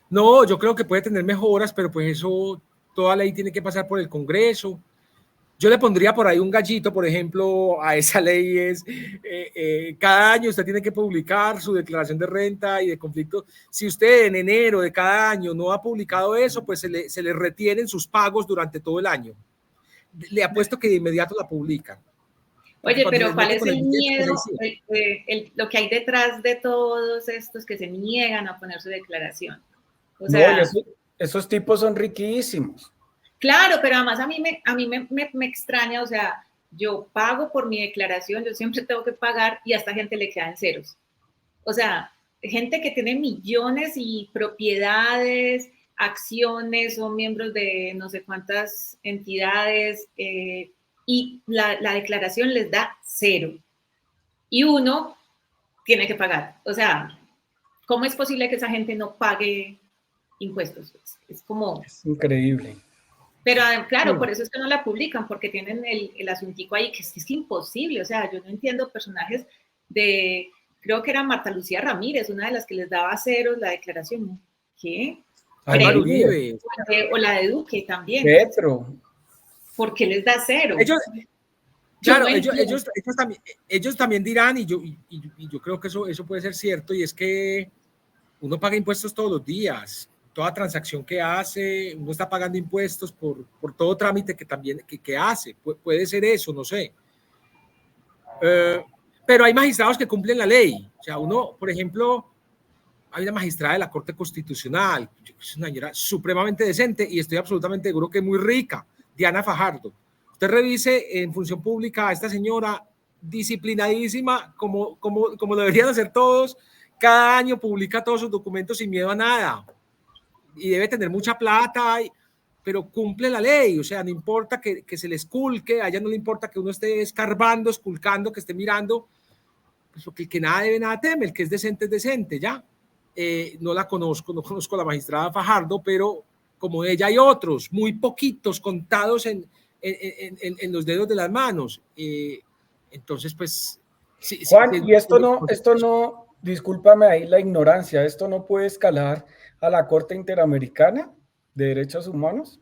No, yo creo que puede tener mejoras, pero pues eso, toda ley tiene que pasar por el Congreso. Yo le pondría por ahí un gallito, por ejemplo, a esa ley es, cada año usted tiene que publicar su declaración de renta y de conflicto. Si usted en enero de cada año no ha publicado eso, pues se le retienen sus pagos durante todo el año. Le apuesto que de inmediato la publican. Oye, pero ¿cuál es el miedo, lo que hay detrás de todos estos que se niegan a poner su declaración? O sea, no, esos tipos son riquísimos. Claro, pero además a mí me extraña, o sea, yo pago por mi declaración, yo siempre tengo que pagar y a esta gente le quedan ceros. O sea, gente que tiene millones y propiedades, acciones, son miembros de no sé cuántas entidades y la declaración les da cero. Y uno tiene que pagar. O sea, ¿cómo es posible que esa gente no pague impuestos? Es como... Es increíble. Pero claro, por eso es que no la publican, porque tienen el asuntico ahí, que es imposible. O sea, yo no entiendo personajes de, creo que era Marta Lucía Ramírez, una de las que les daba ceros la declaración. ¿Qué? Álvaro Uribe. O la de Duque también. Petro. ¿Por qué les da cero? Ellos también dirán, y yo creo que eso puede ser cierto, y es que uno paga impuestos todos los días. Toda transacción que hace, uno está pagando impuestos por todo trámite que hace. Puede ser eso, no sé. Pero hay magistrados que cumplen la ley. O sea, uno, por ejemplo, hay una magistrada de la Corte Constitucional, es una señora supremamente decente y estoy absolutamente seguro que muy rica, Diana Fajardo. Usted revise en función pública a esta señora disciplinadísima, como lo deberían hacer todos, cada año publica todos sus documentos sin miedo a nada y debe tener mucha plata, pero cumple la ley, o sea, no importa que se le esculque, a ella no le importa que uno esté escarbando, esculcando, que esté mirando, pues porque el que nada debe, nada teme, el que es decente, ¿ya? No conozco a la magistrada Fajardo, pero como ella hay otros, muy poquitos, contados en los dedos de las manos. Entonces, pues... Sí, Juan, y esto no, discúlpame ahí la ignorancia, ¿esto no puede escalar a la Corte Interamericana de Derechos Humanos?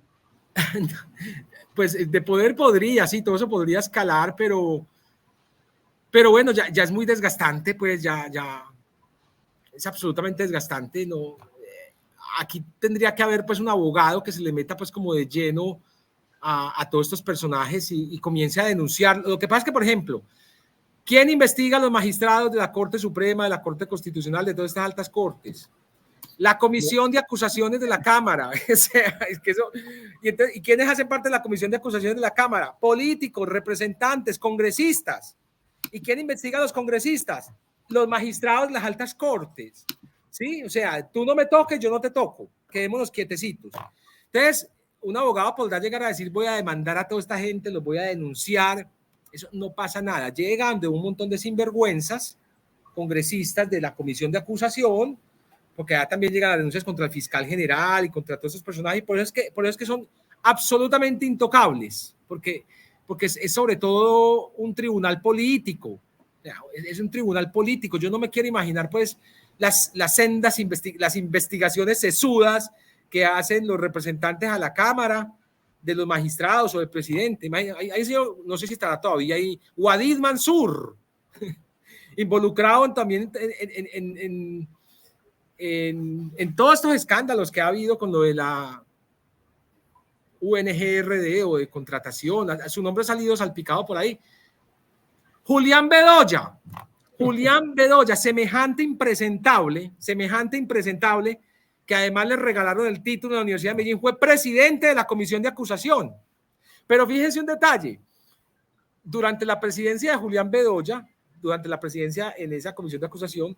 Pues de poder podría, sí, todo eso podría escalar, pero bueno, ya es muy desgastante, pues ya es absolutamente desgastante, ¿no? Aquí tendría que haber pues un abogado que se le meta pues como de lleno a todos estos personajes y comience a denunciar. Lo que pasa es que, por ejemplo, ¿quién investiga a los magistrados de la Corte Suprema, de la Corte Constitucional, de todas estas altas cortes? La Comisión de Acusaciones de la Cámara. O sea, es que eso, ¿y quiénes hacen parte de la Comisión de Acusaciones de la Cámara? Políticos, representantes, congresistas. ¿Y quién investiga a los congresistas? Los magistrados de las altas cortes. ¿Sí? O sea, tú no me toques, yo no te toco. Quedémonos quietecitos. Entonces, un abogado podrá llegar a decir, voy a demandar a toda esta gente, los voy a denunciar. Eso no pasa nada. Llegan de un montón de sinvergüenzas, congresistas de la Comisión de Acusación, porque ya también llegan las denuncias contra el fiscal general y contra todos esos personajes, y por eso es que son absolutamente intocables, porque es sobre todo un tribunal político, es un tribunal político. Yo no me quiero imaginar pues las sendas las investigaciones sesudas que hacen los representantes a la Cámara, de los magistrados o del presidente. No sé si estará todavía ahí, Wadid Mansur, involucrado también en todos estos escándalos que ha habido con lo de la UNGRD o de contratación. Su nombre ha salido salpicado por ahí. Julián Bedoya, semejante impresentable, que además le regalaron el título de la Universidad de Medellín, fue presidente de la Comisión de Acusación. Pero fíjense un detalle, durante la presidencia de Julián Bedoya, durante la presidencia en esa Comisión de Acusación,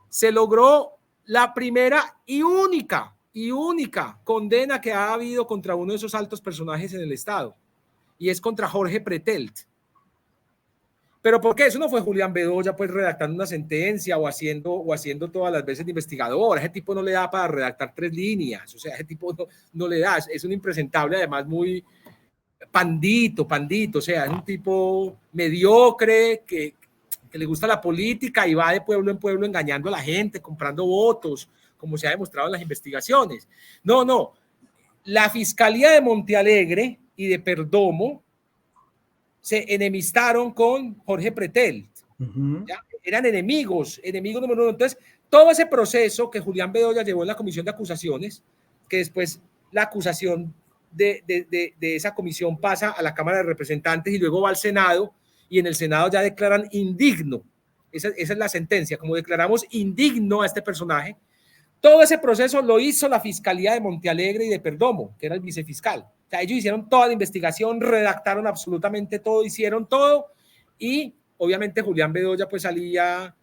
se logró la primera y única condena que ha habido contra uno de esos altos personajes en el Estado, y es contra Jorge Pretelt. ¿Pero por qué? Eso no fue Julián Bedoya pues redactando una sentencia o haciendo todas las veces de investigador. Ese tipo no le da para redactar 3 líneas, o sea, ese tipo no le da, es un impresentable, además muy pandito, o sea, es un tipo mediocre que le gusta la política y va de pueblo en pueblo engañando a la gente, comprando votos, como se ha demostrado en las investigaciones. No, la Fiscalía de Montealegre y de Perdomo se enemistaron con Jorge Pretelt. ¿Ya? Eran enemigos número 1. Entonces, todo ese proceso que Julián Bedoya llevó en la Comisión de Acusaciones, que después la acusación de esa comisión pasa a la Cámara de Representantes y luego va al Senado, y en el Senado ya declaran indigno. Esa es la sentencia, como declaramos indigno a este personaje. Todo ese proceso lo hizo la Fiscalía de Montealegre y de Perdomo, que era el vicefiscal. O sea, ellos hicieron toda la investigación, redactaron absolutamente todo, hicieron todo, y obviamente Julián Bedoya pues salía,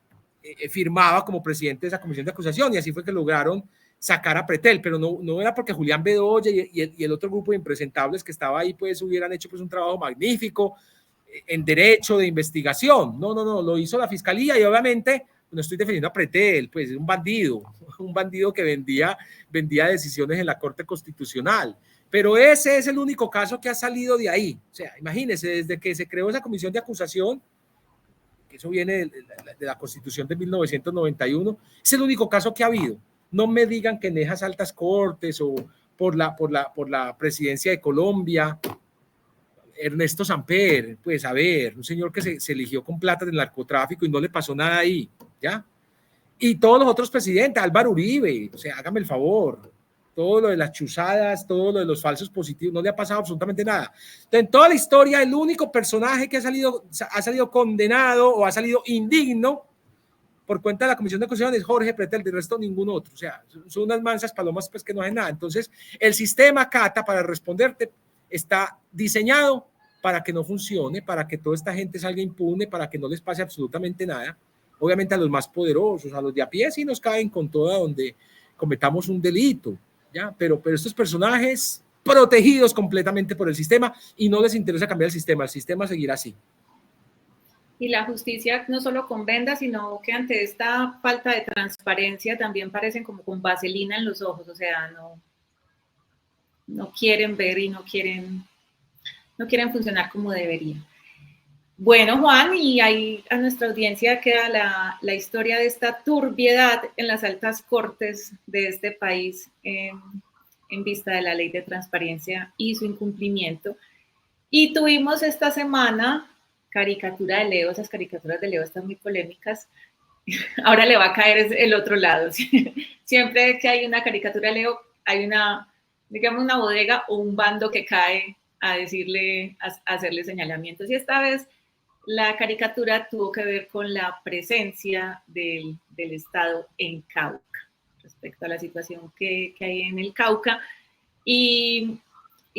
firmaba como presidente de esa comisión de acusación, y así fue que lograron sacar a Pretel, pero no era porque Julián Bedoya y el otro grupo de impresentables que estaba ahí pues hubieran hecho pues un trabajo magnífico en derecho de investigación. No, lo hizo la Fiscalía, y obviamente no estoy defendiendo a Pretel, pues es un bandido que vendía decisiones en la Corte Constitucional. Pero ese es el único caso que ha salido de ahí. O sea, imagínense, desde que se creó esa comisión de acusación, que eso viene de la Constitución de 1991, es el único caso que ha habido. No me digan que en esas altas cortes o por la presidencia de Colombia, Ernesto Samper, pues a ver, un señor que se eligió con plata del narcotráfico y no le pasó nada ahí, ¿ya? Y todos los otros presidentes, Álvaro Uribe, o sea, hágame el favor, todo lo de las chuzadas, todo lo de los falsos positivos, no le ha pasado absolutamente nada. Entonces, en toda la historia, el único personaje que ha salido condenado o ha salido indigno por cuenta de la Comisión de Constitución es Jorge Pretel, del resto ningún otro. O sea, son unas mansas palomas pues que no hacen nada. Entonces, el sistema Cata, para responderte, está diseñado para que no funcione, para que toda esta gente salga impune, para que no les pase absolutamente nada. Obviamente a los más poderosos, a los de a pie sí nos caen con toda donde cometamos un delito, ¿ya? Pero estos personajes protegidos completamente por el sistema y no les interesa cambiar el sistema seguirá así. Y la justicia no solo con vendas, sino que ante esta falta de transparencia también parecen como con vaselina en los ojos, o sea, no quieren ver y no quieren funcionar como deberían. Bueno, Juan, y ahí a nuestra audiencia queda la historia de esta turbiedad en las altas cortes de este país en vista de la ley de transparencia y su incumplimiento. Y tuvimos esta semana caricatura de Leo, esas caricaturas de Leo están muy polémicas. Ahora le va a caer el otro lado. Siempre que hay una caricatura de Leo, hay digamos, una bodega o un bando que cae a hacerle señalamientos. Y esta vez la caricatura tuvo que ver con la presencia del Estado en Cauca, respecto a la situación que hay en el Cauca y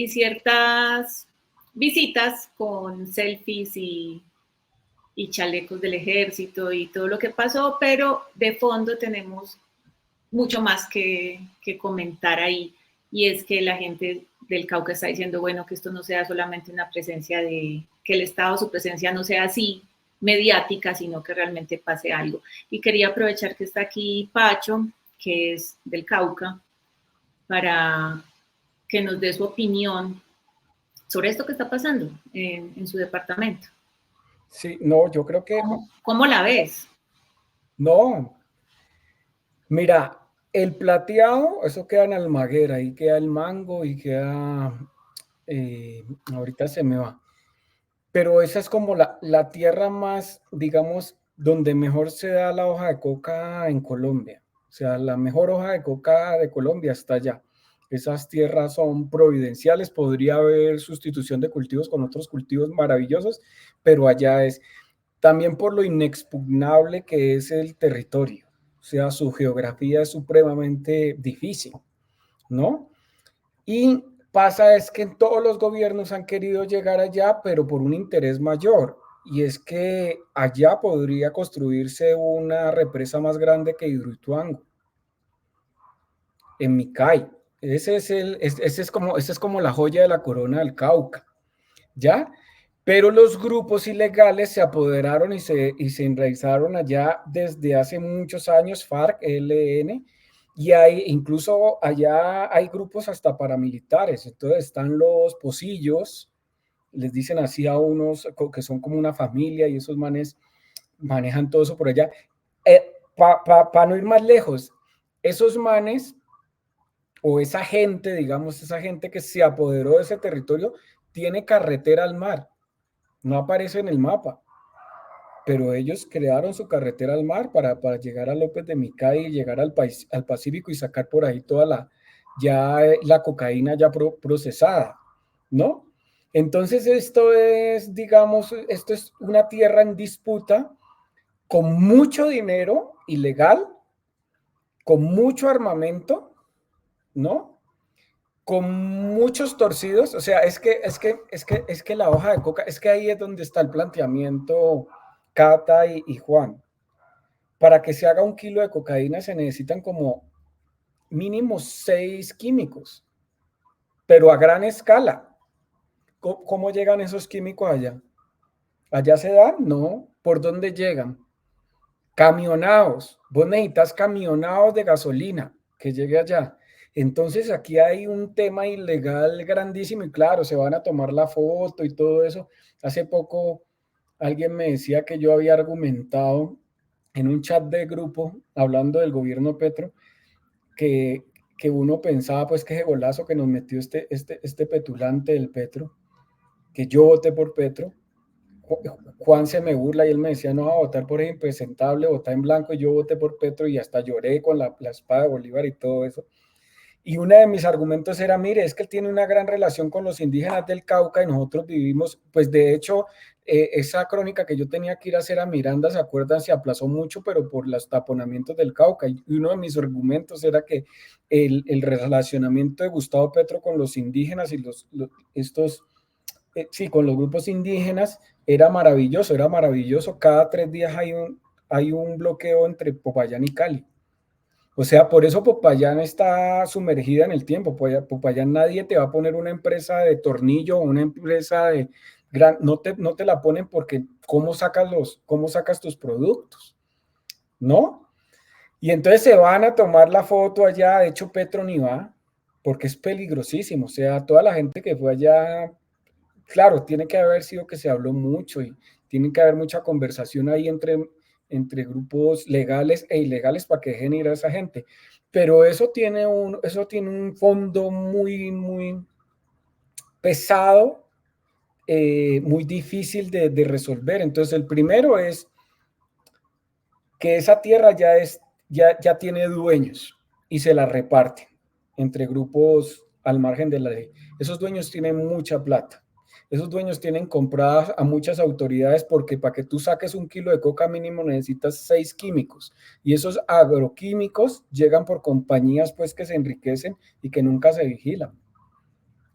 ciertas visitas con selfies y chalecos del ejército y todo lo que pasó, pero de fondo tenemos mucho más que comentar ahí, y es que la gente del Cauca está diciendo, bueno, que esto no sea solamente una presencia que el Estado, su presencia no sea así mediática, sino que realmente pase algo. Y quería aprovechar que está aquí Pacho, que es del Cauca, para que nos dé su opinión sobre esto que está pasando en su departamento. Sí, no, yo creo que... ¿Cómo la ves? No, mira, el plateado, eso queda en Almaguer, ahí queda el mango y queda... ahorita se me va. Pero esa es como la tierra más, digamos, donde mejor se da la hoja de coca en Colombia. O sea, la mejor hoja de coca de Colombia está allá. Esas tierras son providenciales, podría haber sustitución de cultivos con otros cultivos maravillosos, pero allá es también por lo inexpugnable que es el territorio. O sea, su geografía es supremamente difícil, ¿no? Y pasa es que en todos los gobiernos han querido llegar allá, pero por un interés mayor. Y es que allá podría construirse una represa más grande que Hidroituango, en Micay. Esa es como la joya de la corona del Cauca, ¿ya? Pero los grupos ilegales se apoderaron y se enraizaron allá desde hace muchos años, FARC, ELN, y incluso allá hay grupos hasta paramilitares. Entonces están los pocillos, les dicen así a unos que son como una familia, y esos manes manejan todo eso por allá. Para no ir más lejos, esos manes o esa gente, digamos, esa gente que se apoderó de ese territorio, tiene carretera al mar. No aparece en el mapa, pero ellos crearon su carretera al mar para llegar a López de Micay y llegar al Pacífico y sacar por ahí toda la cocaína ya procesada, ¿no? Entonces esto es, digamos, esto es una tierra en disputa con mucho dinero ilegal, con mucho armamento, ¿no? Con muchos torcidos. O sea, es que la hoja de coca, es que ahí es donde está el planteamiento, Cata y Juan. Para que se haga 1 kilo de cocaína se necesitan como mínimo 6 químicos, pero a gran escala. ¿Cómo llegan esos químicos allá? ¿Allá se dan? No. ¿Por dónde llegan? Camionados. Vos necesitas camionados de gasolina que llegue allá. Entonces aquí hay un tema ilegal grandísimo y claro, se van a tomar la foto y todo eso. Hace poco alguien me decía que yo había argumentado en un chat de grupo hablando del gobierno Petro que uno pensaba pues que ese golazo que nos metió este petulante del Petro, que yo voté por Petro. Juan se me burla y él me decía, no va a votar por ese impresentable, votar en blanco, y yo voté por Petro y hasta lloré con la espada de Bolívar y todo eso. Y uno de mis argumentos era, mire, es que él tiene una gran relación con los indígenas del Cauca y nosotros vivimos, pues de hecho, esa crónica que yo tenía que ir a hacer a Miranda, ¿se acuerdan? Se aplazó mucho, pero por los taponamientos del Cauca. Y uno de mis argumentos era que el relacionamiento de Gustavo Petro con los indígenas y sí, con los grupos indígenas era maravilloso, era maravilloso. Cada 3 días hay un bloqueo entre Popayán y Cali. O sea, por eso Popayán está sumergida en el tiempo. Popayán nadie te va a poner una empresa de tornillo o una empresa de no te la ponen porque cómo sacas tus productos, ¿no? Y entonces se van a tomar la foto allá. De hecho, Petro ni va porque es peligrosísimo. O sea, toda la gente que fue allá, claro, tiene que haber sido que se habló mucho y tiene que haber mucha conversación ahí entre grupos legales e ilegales para que dejen ir a esa gente. Pero eso tiene un fondo muy, muy pesado, muy difícil de resolver. Entonces, el primero es que esa tierra ya tiene dueños y se la reparten entre grupos al margen de la ley. Esos dueños tienen mucha plata. Esos dueños tienen compradas a muchas autoridades porque para que tú saques 1 kilo de coca mínimo necesitas 6 químicos. Y esos agroquímicos llegan por compañías pues que se enriquecen y que nunca se vigilan,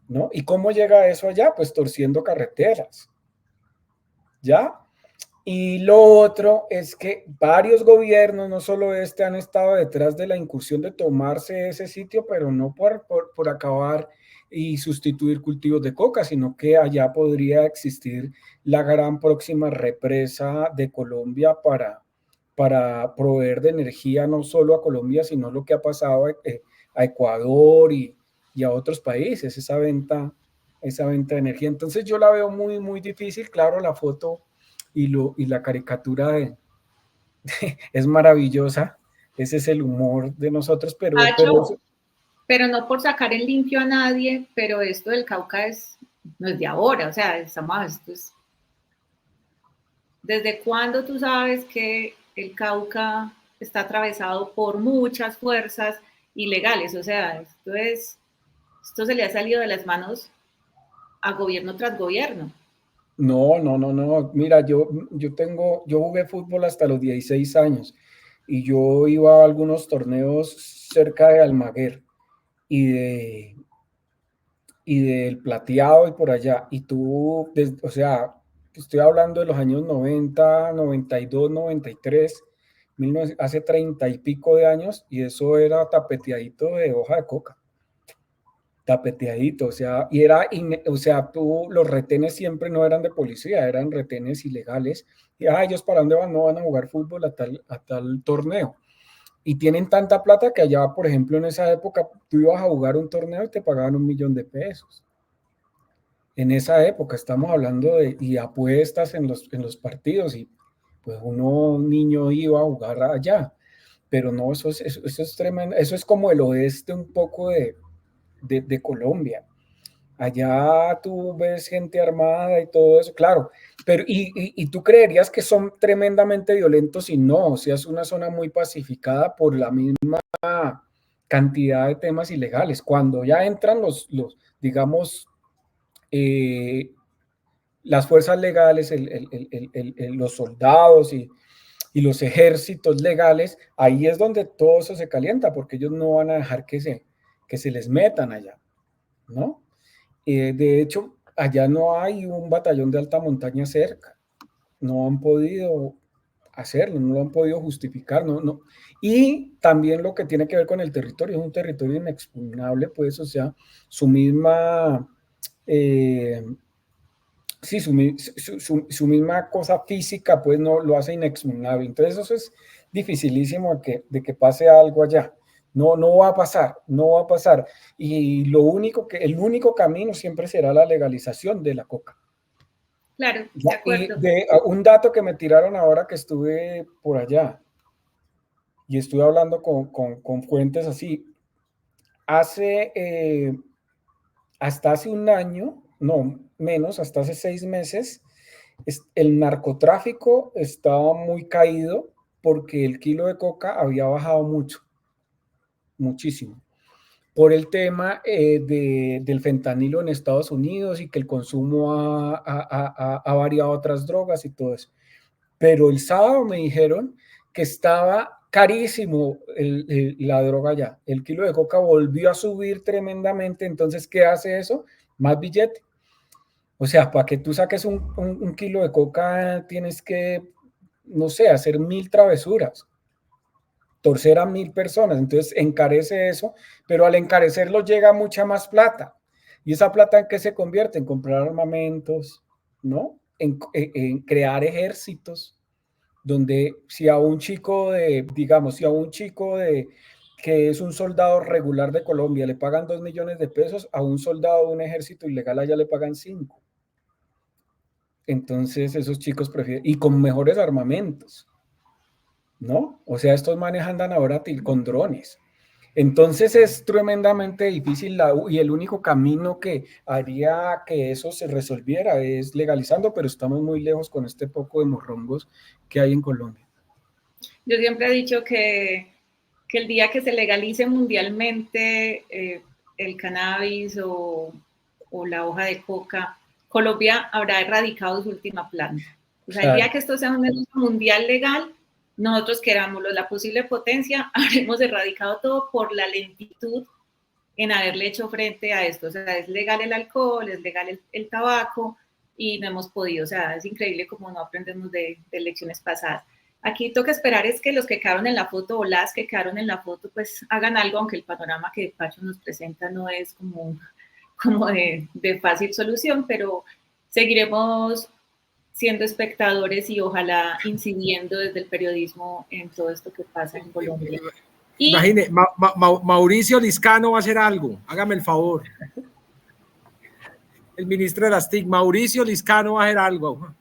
¿no? ¿Y cómo llega eso allá? Pues torciendo carreteras, ¿ya? Y lo otro es que varios gobiernos, no solo este, han estado detrás de la incursión de tomarse ese sitio, pero no por acabar y sustituir cultivos de coca, sino que allá podría existir la gran próxima represa de Colombia para proveer de energía no solo a Colombia, sino lo que ha pasado a Ecuador y a otros países, esa venta de energía. Entonces yo la veo muy, muy difícil. Claro, la foto y la caricatura es maravillosa. Ese es el humor de nosotros, pero no por sacar en limpio a nadie, pero esto del Cauca no es de ahora, o sea, ¿desde cuándo tú sabes que el Cauca está atravesado por muchas fuerzas ilegales? O sea, esto se le ha salido de las manos a gobierno tras gobierno. No. Mira, yo jugué fútbol hasta los 16 años y yo iba a algunos torneos cerca de Almaguer y del Plateado y por allá. Y tú, o sea, estoy hablando de los años 90, 92, 93, hace 30 y pico de años, y eso era tapeteadito de hoja de coca. Tapeteadito, o sea, los retenes siempre no eran de policía, eran retenes ilegales. Y ellos para dónde van, no van a jugar fútbol a tal torneo. Y tienen tanta plata que allá, por ejemplo, en esa época, tú ibas a jugar un torneo y te pagaban 1.000.000 de pesos. En esa época estamos hablando y apuestas en los partidos, y pues un niño iba a jugar allá. Pero no, eso es tremendo. Eso es como el oeste un poco de Colombia. Allá tú ves gente armada y todo eso, claro, pero y tú creerías que son tremendamente violentos y no, o sea, es una zona muy pacificada por la misma cantidad de temas ilegales. Cuando ya entran digamos, las fuerzas legales, los soldados y los ejércitos legales, ahí es donde todo eso se calienta, porque ellos no van a dejar que se les metan allá, ¿no? De hecho, allá no hay un batallón de alta montaña cerca. No han podido hacerlo, no lo han podido justificar, no. Y también lo que tiene que ver con el territorio, es un territorio inexpugnable, pues, o sea, su misma, su misma cosa física, pues, no lo hace inexpugnable. Entonces, eso es dificilísimo de que pase algo allá. No va a pasar, no va a pasar. Y el único camino siempre será la legalización de la coca. Claro, de acuerdo. Y un dato que me tiraron ahora que estuve por allá y estuve hablando con fuentes así, hasta hace un año, no menos, hasta hace 6 meses, el narcotráfico estaba muy caído porque el kilo de coca había bajado mucho, muchísimo. por el tema del fentanilo en Estados Unidos y que el consumo ha variado a otras drogas y todo eso. Pero el sábado me dijeron que estaba carísimo la droga ya. El kilo de coca volvió a subir tremendamente. Entonces, ¿qué hace eso? Más billete. O sea, para que tú saques un kilo de coca tienes que, no sé, hacer 1000 travesuras, torcer a 1000 personas. Entonces encarece eso, pero al encarecerlo llega mucha más plata. ¿Y esa plata en qué se convierte? En comprar armamentos, ¿no? En crear ejércitos, donde si a un chico digamos, si a un chico que es un soldado regular de Colombia le pagan 2 millones de pesos, a un soldado de un ejército ilegal allá le pagan 5. Entonces esos chicos prefieren, y con mejores armamentos, ¿no? O sea, estos manes andan ahora con drones. Entonces es tremendamente difícil y el único camino que haría que eso se resolviera es legalizando, pero estamos muy lejos con este poco de morrongos que hay en Colombia. Yo siempre he dicho que el día que se legalice mundialmente el cannabis o la hoja de coca, Colombia habrá erradicado su última planta. O sea, el día que esto sea un negocio mundial legal, nosotros querámoslo, la posible potencia, habremos erradicado todo por la lentitud en haberle hecho frente a esto. O sea, es legal el alcohol, es legal el tabaco y no hemos podido. O sea, es increíble como no aprendemos de lecciones pasadas. Aquí toca esperar es que los que quedaron en la foto o las que quedaron en la foto pues hagan algo, aunque el panorama que Pacho nos presenta no es como de fácil solución, pero seguiremos siendo espectadores y ojalá incidiendo desde el periodismo en todo esto que pasa en Colombia. Imagine, Mauricio Liscano va a hacer algo, hágame el favor. El ministro de las TIC, Mauricio Liscano va a hacer algo.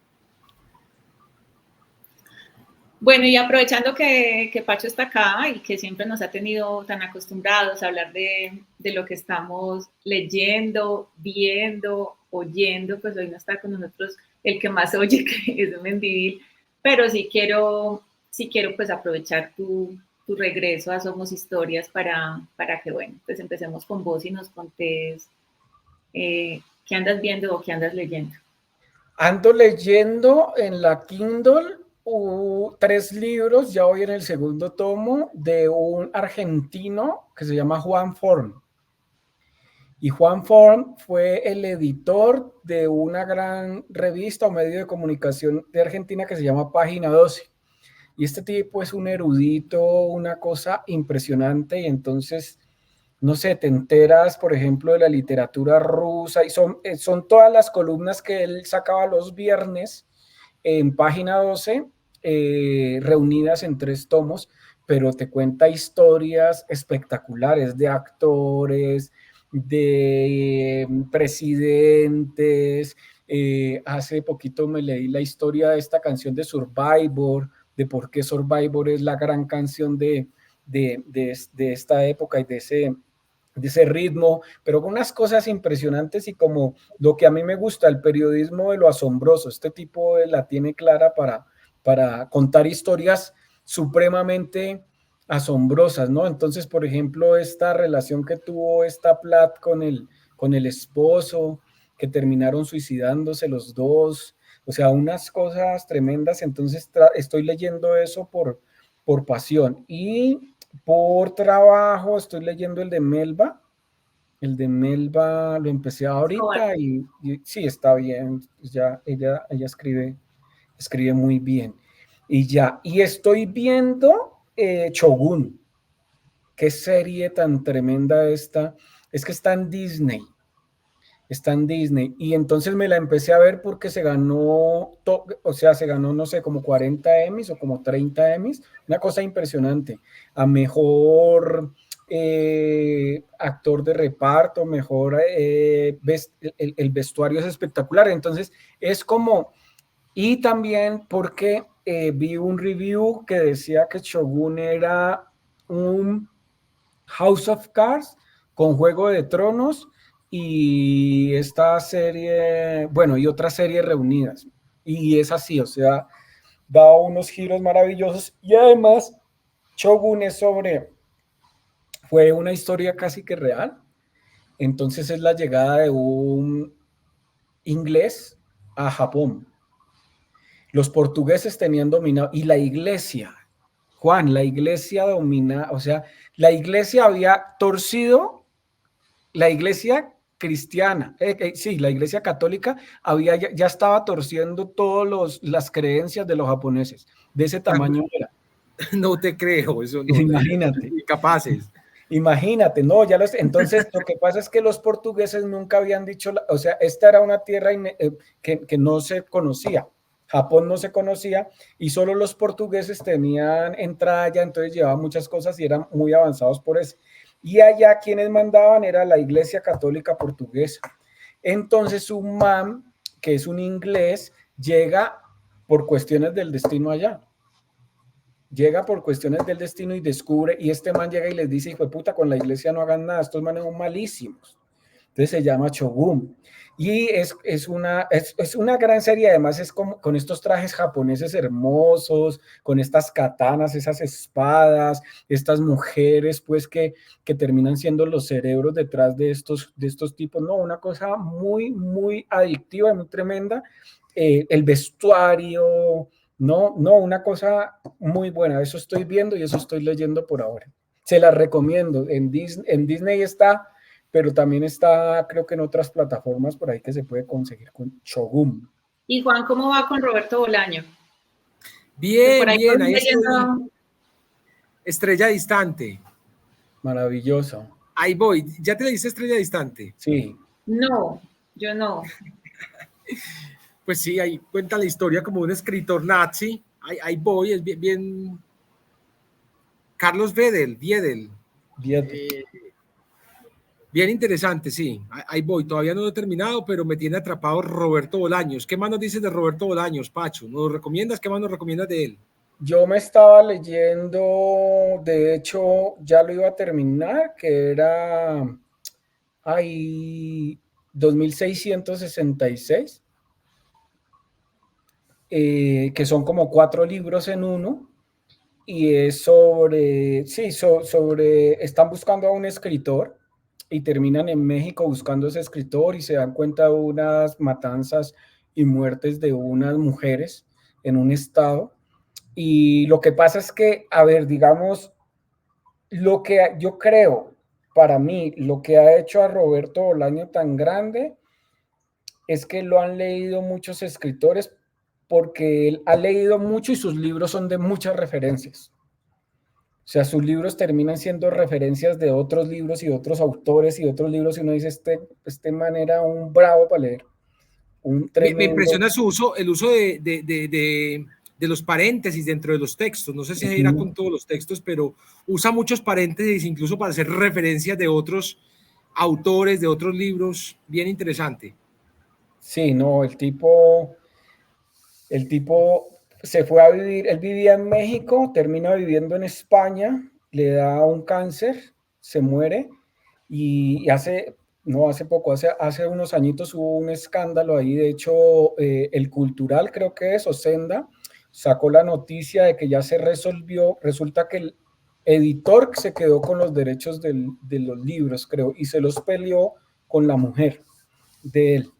Bueno, y aprovechando que Pacho está acá y que siempre nos ha tenido tan acostumbrados a hablar de lo que estamos leyendo, viendo, oyendo, pues hoy no está con nosotros el que más oye, que es Mendivil, pero sí quiero pues aprovechar tu regreso a Somos Historias para que, bueno, pues empecemos con vos y nos contés qué andas viendo o qué andas leyendo. Ando leyendo en la Kindle 3 libros, ya voy en el segundo tomo, de un argentino que se llama Juan Forn. Y Juan Forn fue el editor de una gran revista o medio de comunicación de Argentina que se llama Página 12. Y este tipo es un erudito, una cosa impresionante, y entonces, no sé, te enteras, por ejemplo, de la literatura rusa, y son todas las columnas que él sacaba los viernes en Página 12, reunidas en 3 tomos, pero te cuenta historias espectaculares de actores, de presidentes. Hace poquito me leí la historia de esta canción de Survivor, de por qué Survivor es la gran canción de esta época y de ese ritmo, pero con unas cosas impresionantes y como lo que a mí me gusta, el periodismo de lo asombroso. Este tipo la tiene clara para contar historias supremamente asombrosas, ¿no? Entonces, por ejemplo, esta relación que tuvo esta Plath con el esposo, que terminaron suicidándose los dos, o sea, unas cosas tremendas. Entonces estoy leyendo eso por pasión, y por trabajo estoy leyendo el de Melba. El de Melba lo empecé ahorita y sí, está bien. Ya ella escribe muy bien. Y estoy viendo Shogun. Qué serie tan tremenda esta. Es que está en Disney. Y entonces me la empecé a ver porque se ganó, no sé, como 40 Emmys o como 30 Emmys, una cosa impresionante. A mejor actor de reparto, mejor el vestuario es espectacular. Entonces es como, y también porque vi un review que decía que Shogun era un House of Cards con Juego de Tronos y esta serie, bueno, y otras series reunidas. Y es así, o sea, da unos giros maravillosos. Y además, Shogun es sobre fue una historia casi que real. Entonces es la llegada de un inglés a Japón. Los portugueses tenían dominado, y la iglesia, Juan, la iglesia domina, o sea, la iglesia había torcido, la iglesia cristiana, sí, la iglesia católica ya estaba torciendo todas las creencias de los japoneses. De ese tamaño era. No te creo, eso no. Imagínate. Incapaces. Imagínate, no, entonces lo que pasa es que los portugueses nunca habían dicho, o sea, esta era una tierra que no se conocía, Japón no se conocía y solo los portugueses tenían entrada allá, entonces llevaban muchas cosas y eran muy avanzados por eso. Y allá quienes mandaban era la Iglesia Católica Portuguesa. Entonces un man, que es un inglés, llega por cuestiones del destino allá. Llega por cuestiones del destino y descubre, y este man llega y les dice, hijo de puta, con la iglesia no hagan nada, estos manes son malísimos. Entonces se llama Shogun. Y es una gran serie, además es como, con estos trajes japoneses hermosos, con estas katanas, esas espadas, estas mujeres pues que terminan siendo los cerebros detrás de estos tipos. No, una cosa muy, muy adictiva y muy tremenda. El vestuario... No, una cosa muy buena, eso estoy viendo y eso estoy leyendo por ahora. Se la recomiendo, en Disney está, pero también está, creo que en otras plataformas por ahí que se puede conseguir con Shogun. Y Juan, ¿cómo va con Roberto Bolaño? Bien, bien, ahí estoy. Estrella Distante. Maravilloso. Ahí voy, ¿ya te leíste Estrella Distante? Sí. No, yo no. Pues sí, ahí cuenta la historia como un escritor nazi. Ahí voy, es bien. Carlos Viedel. Bien interesante, sí. Ahí voy, todavía no lo he terminado, pero me tiene atrapado Roberto Bolaños. ¿Qué más nos dices de Roberto Bolaños, Pacho? ¿Nos lo recomiendas? ¿Qué más nos recomiendas de él? Yo me estaba leyendo, de hecho, ya lo iba a terminar, que era 2666. Que son como 4 libros en uno, y es sobre, están buscando a un escritor y terminan en México buscando a ese escritor y se dan cuenta de unas matanzas y muertes de unas mujeres en un estado. Y lo que pasa es que, a ver, digamos, lo que yo creo, para mí, lo que ha hecho a Roberto Bolaño tan grande es que lo han leído muchos escritores, porque él ha leído mucho y sus libros son de muchas referencias. O sea, sus libros terminan siendo referencias de otros libros y otros autores y otros libros, y uno dice, este man era un bravo para leer. Me impresiona el uso de los paréntesis dentro de los textos. No sé si irá con todos los textos, pero usa muchos paréntesis incluso para hacer referencias de otros autores, de otros libros. Bien interesante. Sí, no, el tipo se fue a vivir, él vivía en México, termina viviendo en España, le da un cáncer, se muere, y hace unos añitos hubo un escándalo ahí. De hecho, El Cultural, creo que es, o Senda, sacó la noticia de que ya se resolvió. Resulta que el editor se quedó con los derechos de los libros, creo, y se los peleó con la mujer de él.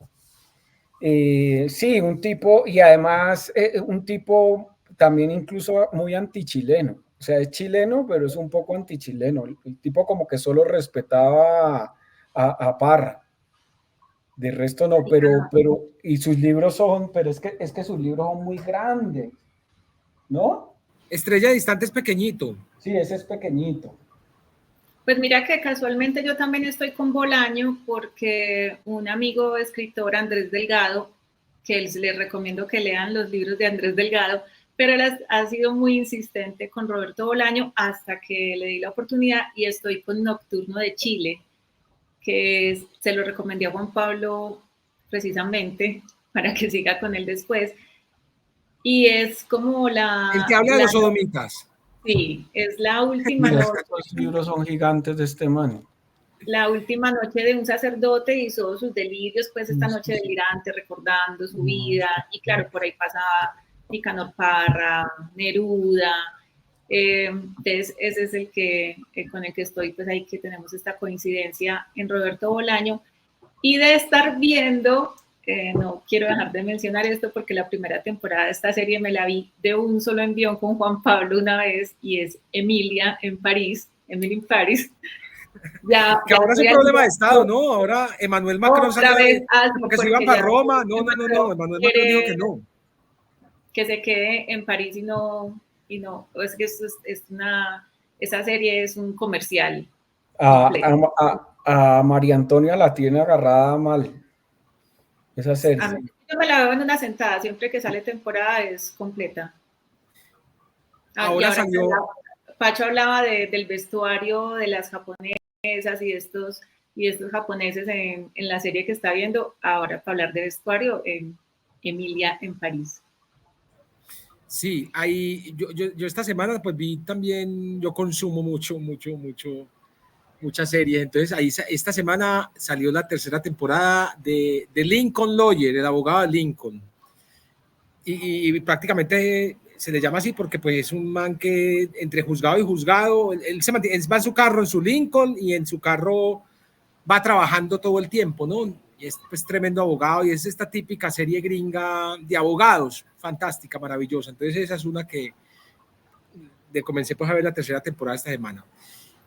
Sí, un tipo, y además un tipo también incluso muy antichileno. O sea, es chileno, pero es un poco antichileno. El tipo como que solo respetaba a Parra. De resto no, pero y sus libros pero es que sus libros son muy grandes, ¿no? Estrella Distante es pequeñito. Sí, ese es pequeñito. Pues mira que casualmente yo también estoy con Bolaño, porque un amigo escritor, Andrés Delgado, que les recomiendo que lean los libros de Andrés Delgado, pero él ha sido muy insistente con Roberto Bolaño hasta que le di la oportunidad, y estoy con Nocturno de Chile, que se lo recomendé a Juan Pablo precisamente para que siga con él después. Y es como El que habla de los sodomitas. Sí, es la última noche. Los libros son gigantes de este man. La última noche de un sacerdote, y todos sus delirios, pues esta noche delirante, recordando su vida, y claro, por ahí pasaba Nicanor Parra, Neruda, Entonces, ese es el que, con el que estoy, pues ahí que tenemos esta coincidencia en Roberto Bolaño. Y de estar viendo, no quiero dejar de mencionar esto porque la primera temporada de esta serie me la vi de un solo envión con Juan Pablo una vez, y es Emily in Paris. Que ahora es un problema de Estado, ¿no? Ahora Emmanuel Macron salió porque se iban para Roma. No, Emmanuel Macron dijo que no. Que se quede en París y no, es que esa serie es un comercial. A María Antonia la tiene agarrada mal, esa serie. Yo me la veo en una sentada, siempre que sale temporada es completa. Ahora salió... Pacho hablaba del vestuario de las japonesas y estos japoneses en la serie que está viendo. Ahora, para hablar de vestuario, en Emilia en París. Sí, ahí yo esta semana pues vi también, yo consumo muchas series, entonces ahí esta semana salió la tercera temporada de Lincoln Lawyer, el abogado de Lincoln, y prácticamente se le llama así porque pues es un man que entre juzgado y juzgado, él va en su carro, en su Lincoln, y en su carro va trabajando todo el tiempo, ¿no? Y es pues tremendo abogado, y es esta típica serie gringa de abogados, fantástica, maravillosa. Entonces esa es una que comencé pues a ver la tercera temporada esta semana.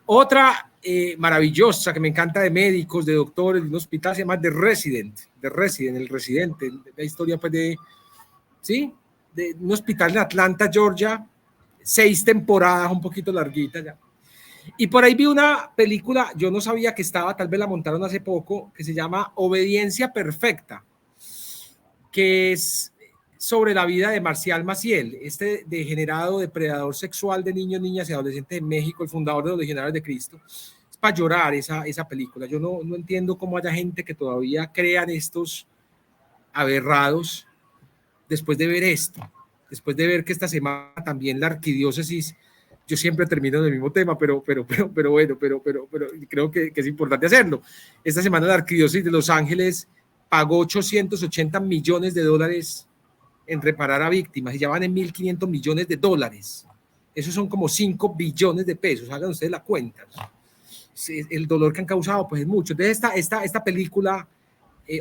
Otra maravillosa que me encanta, de médicos, de doctores, de un hospital, se llama The Resident, el residente, la historia pues de un hospital en Atlanta, Georgia, 6 temporadas, un poquito larguita ya. Y por ahí vi una película, yo no sabía que estaba, tal vez la montaron hace poco, que se llama Obediencia Perfecta, que es sobre la vida de Marcial Maciel, este degenerado depredador sexual de niños, niñas y adolescentes en México, el fundador de los Legionarios de Cristo. Es para llorar esa película. Yo no entiendo cómo haya gente que todavía crean estos aberrados después de ver esto, después de ver que esta semana también la arquidiócesis, yo siempre termino en el mismo tema, pero bueno, creo que es importante hacerlo. Esta semana la arquidiócesis de Los Ángeles pagó $880 millones en reparar a víctimas, y ya van en $1.500 millones. Esos son como 5 billones de pesos, hagan ustedes la cuenta. El dolor que han causado pues es mucho. Entonces esta película,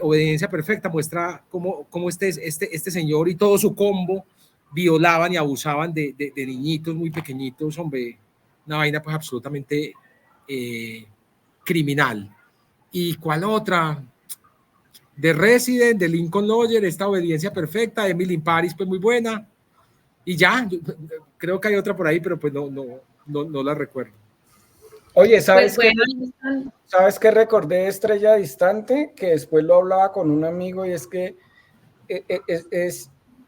Obediencia Perfecta, muestra cómo este señor y todo su combo violaban y abusaban de niñitos muy pequeñitos, hombre, una vaina pues absolutamente criminal. ¿Y cuál otra? The Resident, de Lincoln Lawyer, esta Obediencia Perfecta, Emily in Paris, pues muy buena. Y ya, yo creo que hay otra por ahí, pero pues no la recuerdo. Oye, ¿sabes qué recordé de Estrella Distante? Que después lo hablaba con un amigo, y es que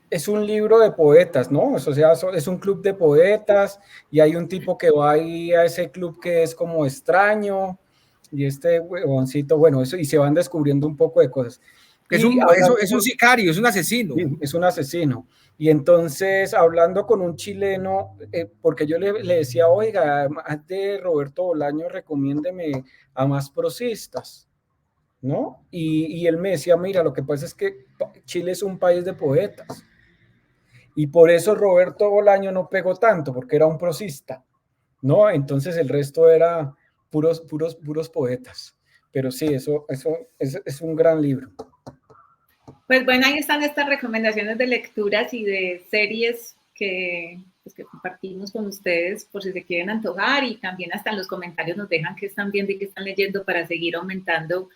es un libro de poetas, ¿no? O sea, es un club de poetas, y hay un tipo que va ahí a ese club que es como extraño, y este huevoncito, bueno, eso, y se van descubriendo un poco de cosas. Es un sicario, es un asesino. Sí, es un asesino. Y entonces, hablando con un chileno, porque yo le decía, oiga, además de Roberto Bolaño, recomiéndeme a más prosistas, ¿no? Y él me decía, mira, lo que pasa es que Chile es un país de poetas, y por eso Roberto Bolaño no pegó tanto, porque era un prosista, ¿no? Entonces el resto era puros poetas. Pero sí, eso es un gran libro. Pues bueno, ahí están estas recomendaciones de lecturas y de series que compartimos con ustedes por si se quieren antojar, y también hasta en los comentarios nos dejan qué están viendo y qué están leyendo para seguir aumentando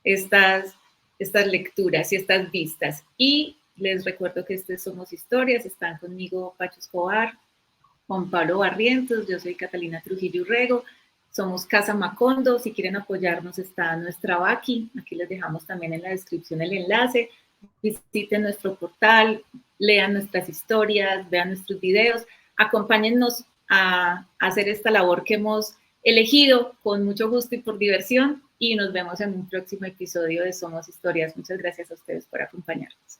estas lecturas y estas vistas. Y les recuerdo que Somos Historias, están conmigo Pacho Escobar, Juan Pablo Barrientos, yo soy Catalina Trujillo Urrego, somos Casa Macondo. Si quieren apoyarnos está nuestra Baki, aquí les dejamos también en la descripción el enlace. Visiten nuestro portal, lean nuestras historias, vean nuestros videos, acompáñennos a hacer esta labor que hemos elegido con mucho gusto y por diversión, y nos vemos en un próximo episodio de Somos Historias. Muchas gracias a ustedes por acompañarnos.